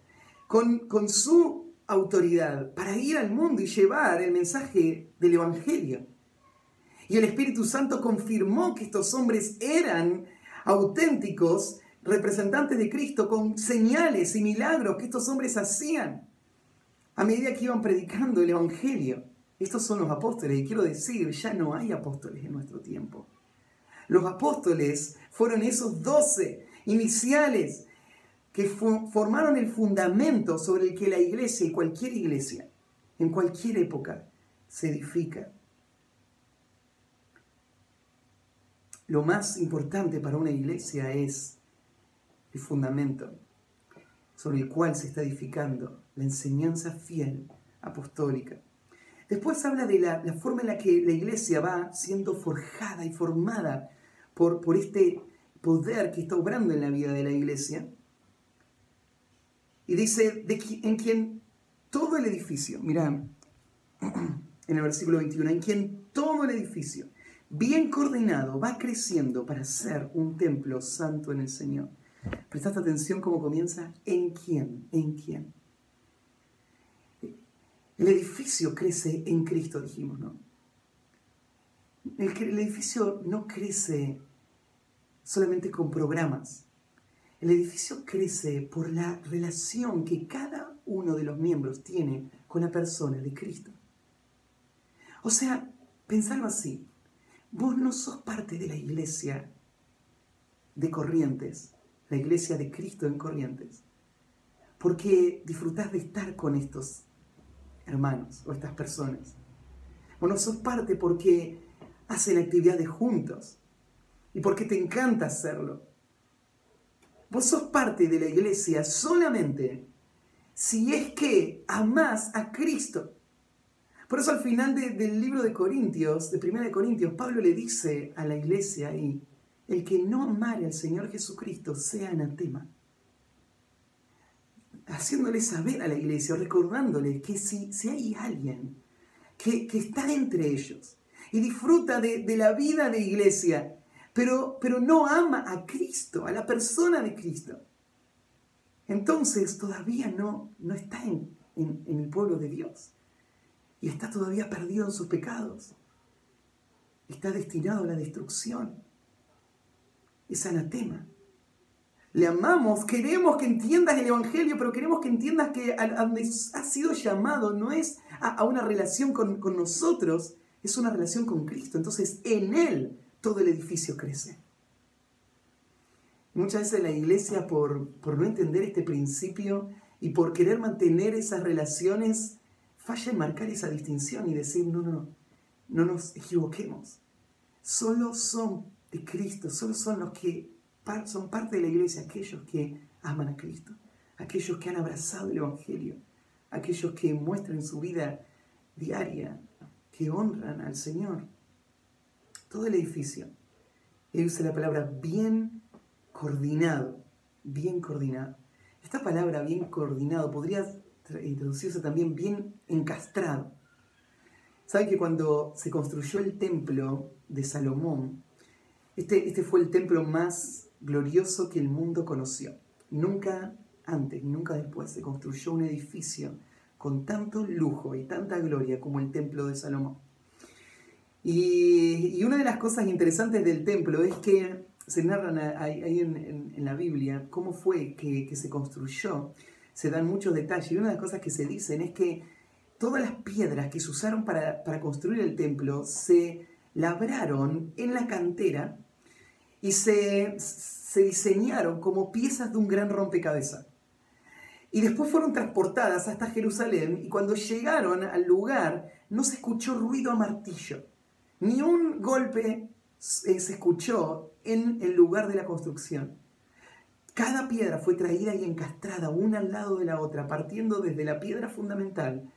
con su autoridad para ir al mundo y llevar el mensaje del Evangelio. Y el Espíritu Santo confirmó que estos hombres eran auténticos representantes de Cristo con señales y milagros que estos hombres hacían a medida que iban predicando el Evangelio. Estos son los apóstoles, y quiero decir, ya no hay apóstoles en nuestro tiempo. Los apóstoles fueron esos 12 iniciales que formaron el fundamento sobre el que la iglesia y cualquier iglesia, en cualquier época, se edifica. Lo más importante para una iglesia es el fundamento sobre el cual se está edificando la enseñanza fiel, apostólica. Después habla de la forma en la que la iglesia va siendo forjada y formada por este poder que está obrando en la vida de la iglesia. Y dice, en quien todo el edificio, mirá, en el versículo 21, en quien todo el edificio, bien coordinado, va creciendo para ser un templo santo en el Señor. ¿Prestaste atención cómo comienza? ¿En quién? ¿En quién? El edificio crece en Cristo, dijimos, ¿no? El edificio no crece solamente con programas. El edificio crece por la relación que cada uno de los miembros tiene con la persona de Cristo. O sea, pensarlo así. Vos no sos parte de la iglesia de Corrientes, la iglesia de Cristo en Corrientes, porque disfrutás de estar con estos hermanos o estas personas. Vos no sos parte porque hacen actividades juntos y porque te encanta hacerlo. Vos sos parte de la iglesia solamente si es que amás a Cristo. Por eso al final del libro de Corintios, de 1 de Corintios, Pablo le dice a la iglesia ahí, el que no amare al Señor Jesucristo sea anatema. Haciéndole saber a la iglesia, recordándole que si hay alguien que está entre ellos y disfruta de la vida de iglesia, pero no ama a Cristo, a la persona de Cristo, entonces todavía no está en el pueblo de Dios. Y está todavía perdido en sus pecados. Está destinado a la destrucción. Es anatema. Le amamos, queremos que entiendas el Evangelio, pero queremos que entiendas que a donde has sido llamado no es a una relación con nosotros, es una relación con Cristo. Entonces en Él todo el edificio crece. Muchas veces la iglesia, por no entender este principio y por querer mantener esas relaciones, falla en marcar esa distinción y decir, no nos equivoquemos. Solo son de Cristo, solo son los que son parte de la iglesia, aquellos que aman a Cristo, aquellos que han abrazado el Evangelio, aquellos que muestran en su vida diaria, que honran al Señor. Todo el edificio, él usa la palabra bien coordinado, bien coordinado. Esta palabra bien coordinado podría introducirse también bien encastrado. ¿Saben que cuando se construyó el templo de Salomón, este fue el templo más glorioso que el mundo conoció? Nunca antes, nunca después se construyó un edificio con tanto lujo y tanta gloria como el templo de Salomón. Y una de las cosas interesantes del templo es que se narran ahí en la Biblia cómo fue que se construyó. Se dan muchos detalles y una de las cosas que se dicen es que todas las piedras que se usaron para construir el templo se labraron en la cantera y se diseñaron como piezas de un gran rompecabezas. Y después fueron transportadas hasta Jerusalén, y cuando llegaron al lugar no se escuchó ruido a martillo, ni un golpe se escuchó en el lugar de la construcción. Cada piedra fue traída y encastrada una al lado de la otra, partiendo desde la piedra fundamental,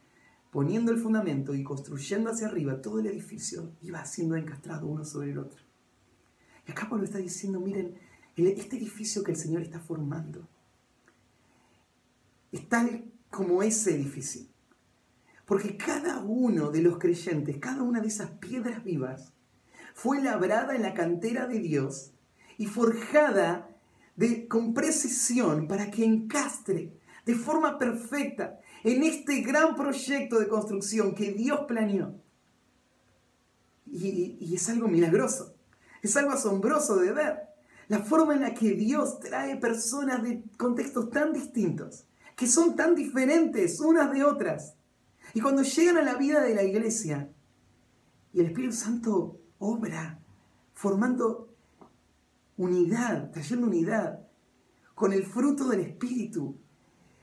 poniendo el fundamento y construyendo hacia arriba. Todo el edificio iba siendo encastrado uno sobre el otro. Y acá Pablo está diciendo, miren, este edificio que el Señor está formando es tal como ese edificio. Porque cada uno de los creyentes, cada una de esas piedras vivas, fue labrada en la cantera de Dios y forjada con precisión para que encastre de forma perfecta en este gran proyecto de construcción que Dios planeó. Y es algo milagroso, es algo asombroso de ver. La forma en la que Dios trae personas de contextos tan distintos, que son tan diferentes unas de otras. Y cuando llegan a la vida de la iglesia, y el Espíritu Santo obra, formando unidad, trayendo unidad, con el fruto del Espíritu,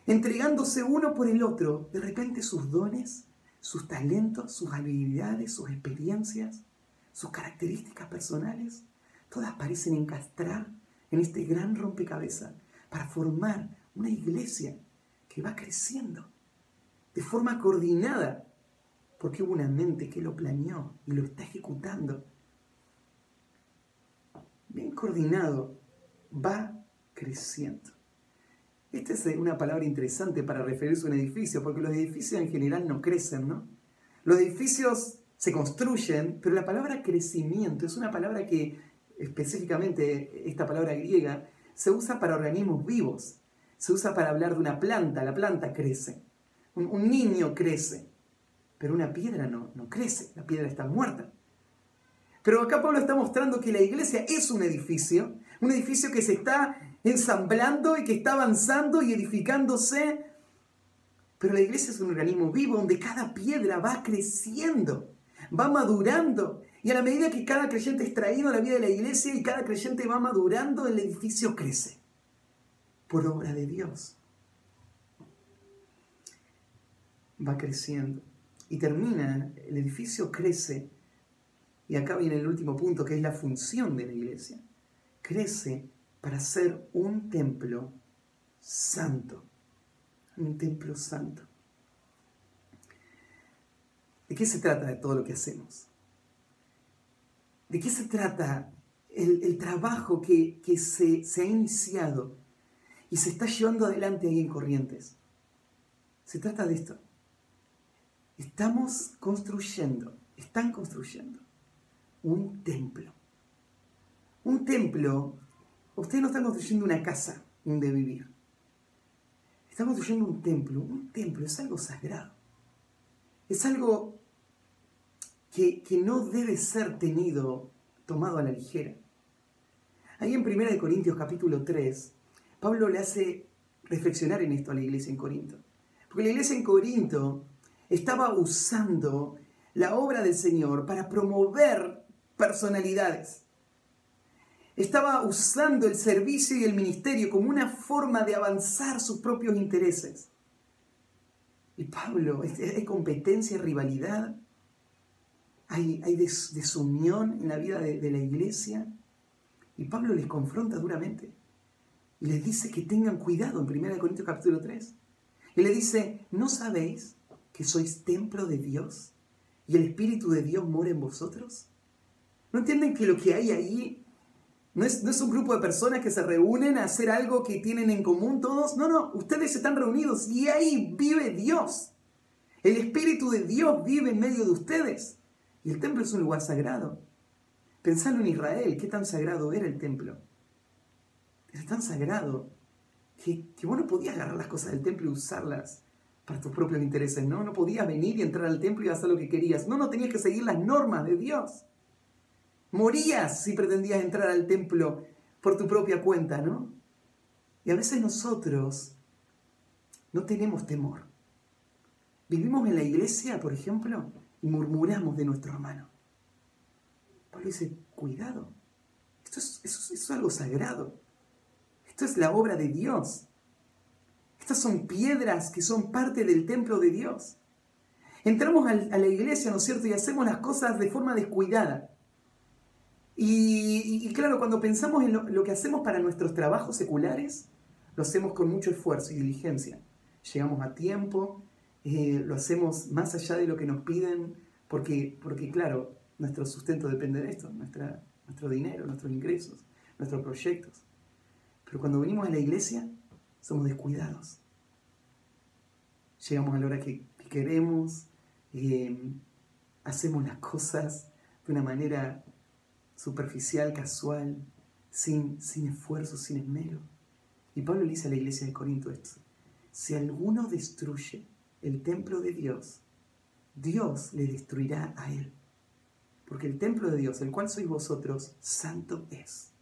entregándose uno por el otro, de repente sus dones, sus talentos, sus habilidades, sus experiencias, sus características personales, todas parecen encastrar en este gran rompecabezas para formar una iglesia que va creciendo de forma coordinada, porque hubo una mente que lo planeó y lo está ejecutando. Bien coordinado, va creciendo. Esta es una palabra interesante para referirse a un edificio, porque los edificios en general no crecen, ¿no? Los edificios se construyen, pero la palabra crecimiento es una palabra que, específicamente esta palabra griega, se usa para organismos vivos. Se usa para hablar de una planta, la planta crece. Un niño crece, pero una piedra no crece, la piedra está muerta. Pero acá Pablo está mostrando que la iglesia es un edificio que se está ensamblando y que está avanzando y edificándose. Pero la iglesia es un organismo vivo donde cada piedra va creciendo, va madurando. Y a la medida que cada creyente es traído a la vida de la iglesia y cada creyente va madurando, el edificio crece. Por obra de Dios. Va creciendo. Y termina, el edificio crece. Y acá viene el último punto, que es la función de la iglesia. Crece para ser un templo santo. Un templo santo. ¿De qué se trata de todo lo que hacemos? ¿De qué se trata el trabajo que se ha iniciado y se está llevando adelante ahí en Corrientes? Se trata de esto. Están construyendo un templo. Un templo, ustedes no están construyendo una casa donde vivir. Están construyendo un templo. Un templo es algo sagrado. Es algo que no debe ser tomado a la ligera. Ahí en 1 Corintios capítulo 3, Pablo le hace reflexionar en esto a la iglesia en Corinto. Porque la iglesia en Corinto estaba usando la obra del Señor para promover personalidades. Estaba usando el servicio y el ministerio como una forma de avanzar sus propios intereses. Y Pablo, hay competencia y rivalidad, hay desunión en la vida de la iglesia. Y Pablo les confronta duramente. Y les dice que tengan cuidado en 1 Corintios capítulo 3. Y le dice, ¿no sabéis que sois templo de Dios y el Espíritu de Dios mora en vosotros? ¿No entienden que lo que hay ahí no es un grupo de personas que se reúnen a hacer algo que tienen en común todos? No, ustedes están reunidos y ahí vive Dios. El Espíritu de Dios vive en medio de ustedes. Y el templo es un lugar sagrado. Pensando en Israel, qué tan sagrado era el templo. Era tan sagrado que vos no podías agarrar las cosas del templo y usarlas para tus propios intereses, ¿no? No podías venir y entrar al templo y hacer lo que querías. No tenías que seguir las normas de Dios. Morías si pretendías entrar al templo por tu propia cuenta, ¿no? Y a veces nosotros no tenemos temor. Vivimos en la iglesia, por ejemplo, y murmuramos de nuestro hermano. Pablo dice, cuidado, esto es algo sagrado. Esto es la obra de Dios. Estas son piedras que son parte del templo de Dios. Entramos a la iglesia, ¿no es cierto? Y hacemos las cosas de forma descuidada. Y claro, cuando pensamos en lo que hacemos para nuestros trabajos seculares, lo hacemos con mucho esfuerzo y diligencia. Llegamos a tiempo, lo hacemos más allá de lo que nos piden, porque claro, nuestro sustento depende de esto, nuestro dinero, nuestros ingresos, nuestros proyectos. Pero cuando venimos a la iglesia, somos descuidados. Llegamos a la hora que queremos, hacemos las cosas de una manera superficial, casual, sin esfuerzo, sin esmero. Y Pablo le dice a la iglesia de Corinto esto: si alguno destruye el templo de Dios, Dios le destruirá a él. Porque el templo de Dios, el cual sois vosotros, santo es.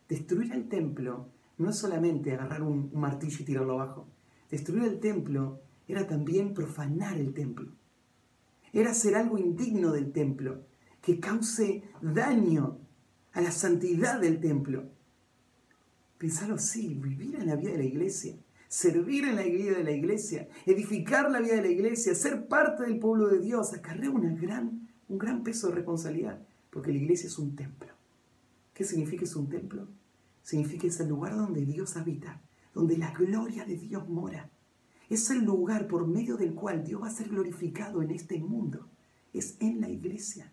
Destruir el templo no es solamente agarrar un martillo y tirarlo abajo. Destruir el templo era también profanar el templo. Era hacer algo indigno del templo, que cause daño a la santidad del templo. Pensarlo así, vivir en la vida de la iglesia, servir en la vida de la iglesia, edificar la vida de la iglesia, ser parte del pueblo de Dios, acarrea un gran peso de responsabilidad, porque la iglesia es un templo. ¿Qué significa es un templo? Significa que es el lugar donde Dios habita, donde la gloria de Dios mora. Es el lugar por medio del cual Dios va a ser glorificado en este mundo. Es en la iglesia.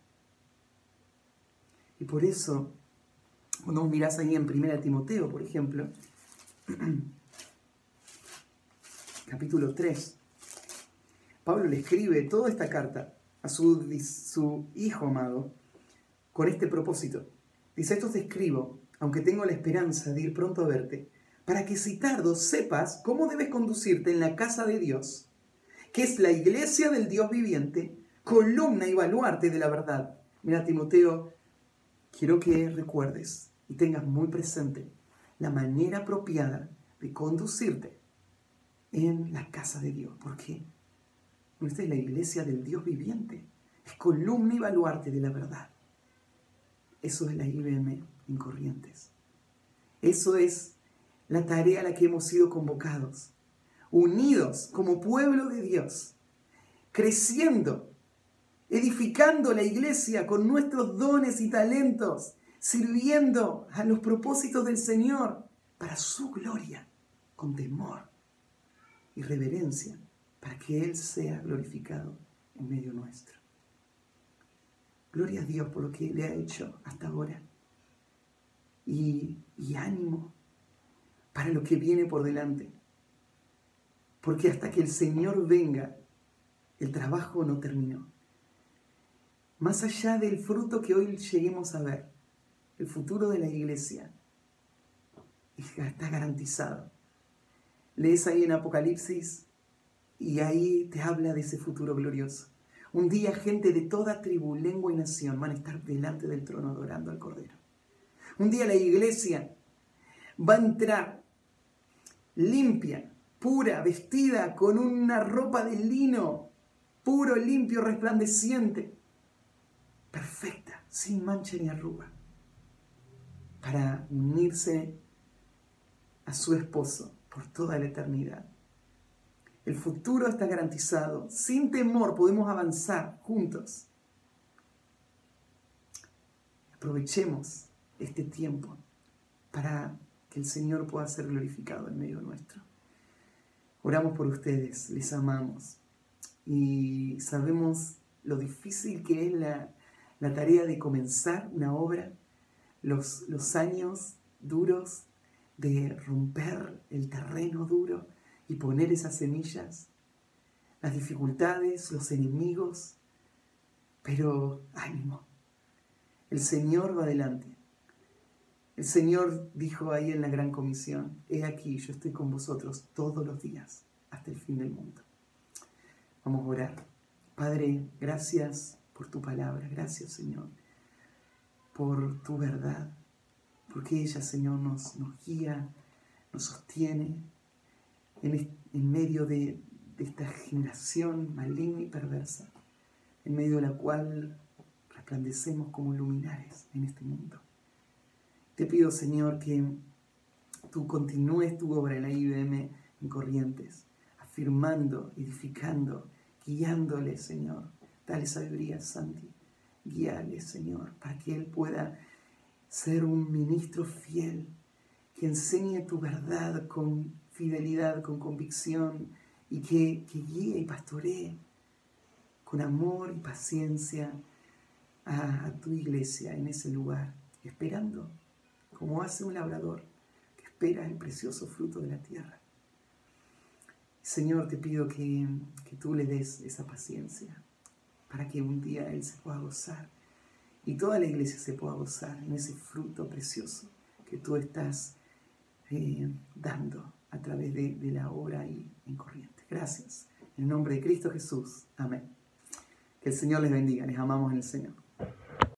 Y por eso, cuando vos mirás ahí en 1 Timoteo, por ejemplo, capítulo 3, Pablo le escribe toda esta carta a su hijo amado con este propósito. Dice: esto te escribo, aunque tengo la esperanza de ir pronto a verte, para que si tardo sepas cómo debes conducirte en la casa de Dios, que es la iglesia del Dios viviente, columna y baluarte de la verdad. Mira, Timoteo, quiero que recuerdes y tengas muy presente la manera apropiada de conducirte en la casa de Dios. ¿Por qué? Porque esta es la iglesia del Dios viviente. Es columna y baluarte de la verdad. Eso es la IBM en Corrientes. Eso es la tarea a la que hemos sido convocados. Unidos como pueblo de Dios. Creciendo. Edificando la iglesia con nuestros dones y talentos, sirviendo a los propósitos del Señor para su gloria, con temor y reverencia, para que Él sea glorificado en medio nuestro. Gloria a Dios por lo que le ha hecho hasta ahora. Y ánimo para lo que viene por delante. Porque hasta que el Señor venga, el trabajo no terminó. Más allá del fruto que hoy lleguemos a ver, el futuro de la iglesia está garantizado. Lees ahí en Apocalipsis y ahí te habla de ese futuro glorioso. Un día gente de toda tribu, lengua y nación van a estar delante del trono adorando al Cordero. Un día la iglesia va a entrar limpia, pura, vestida con una ropa de lino, puro, limpio, resplandeciente, perfecta, sin mancha ni arruga, para unirse a su esposo por toda la eternidad. El futuro está garantizado. Sin temor podemos avanzar juntos. Aprovechemos este tiempo para que el Señor pueda ser glorificado en medio nuestro. Oramos por ustedes, les amamos y sabemos lo difícil que es la tarea de comenzar una obra, los años duros de romper el terreno duro y poner esas semillas, las dificultades, los enemigos, pero ánimo, el Señor va adelante. El Señor dijo ahí en la Gran Comisión: he aquí, yo estoy con vosotros todos los días hasta el fin del mundo. Vamos a orar. Padre, gracias por tu palabra, gracias, Señor, por tu verdad, porque ella, Señor, nos guía, nos sostiene en medio de esta generación maligna y perversa, en medio de la cual resplandecemos como luminares en este mundo. Te pido, Señor, que tú continúes tu obra en la IBM en Corrientes, afirmando, edificando, guiándole, Señor. Dale sabiduría, Santi. Guíale, Señor, para que Él pueda ser un ministro fiel, que enseñe tu verdad con fidelidad, con convicción, y que guíe y pastoree con amor y paciencia a tu iglesia en ese lugar, esperando, como hace un labrador que espera el precioso fruto de la tierra. Señor, te pido que tú le des esa paciencia para que un día Él se pueda gozar y toda la iglesia se pueda gozar en ese fruto precioso que tú estás dando a través de la obra ahí en Corrientes. Gracias. En el nombre de Cristo Jesús. Amén. Que el Señor les bendiga. Les amamos en el Señor.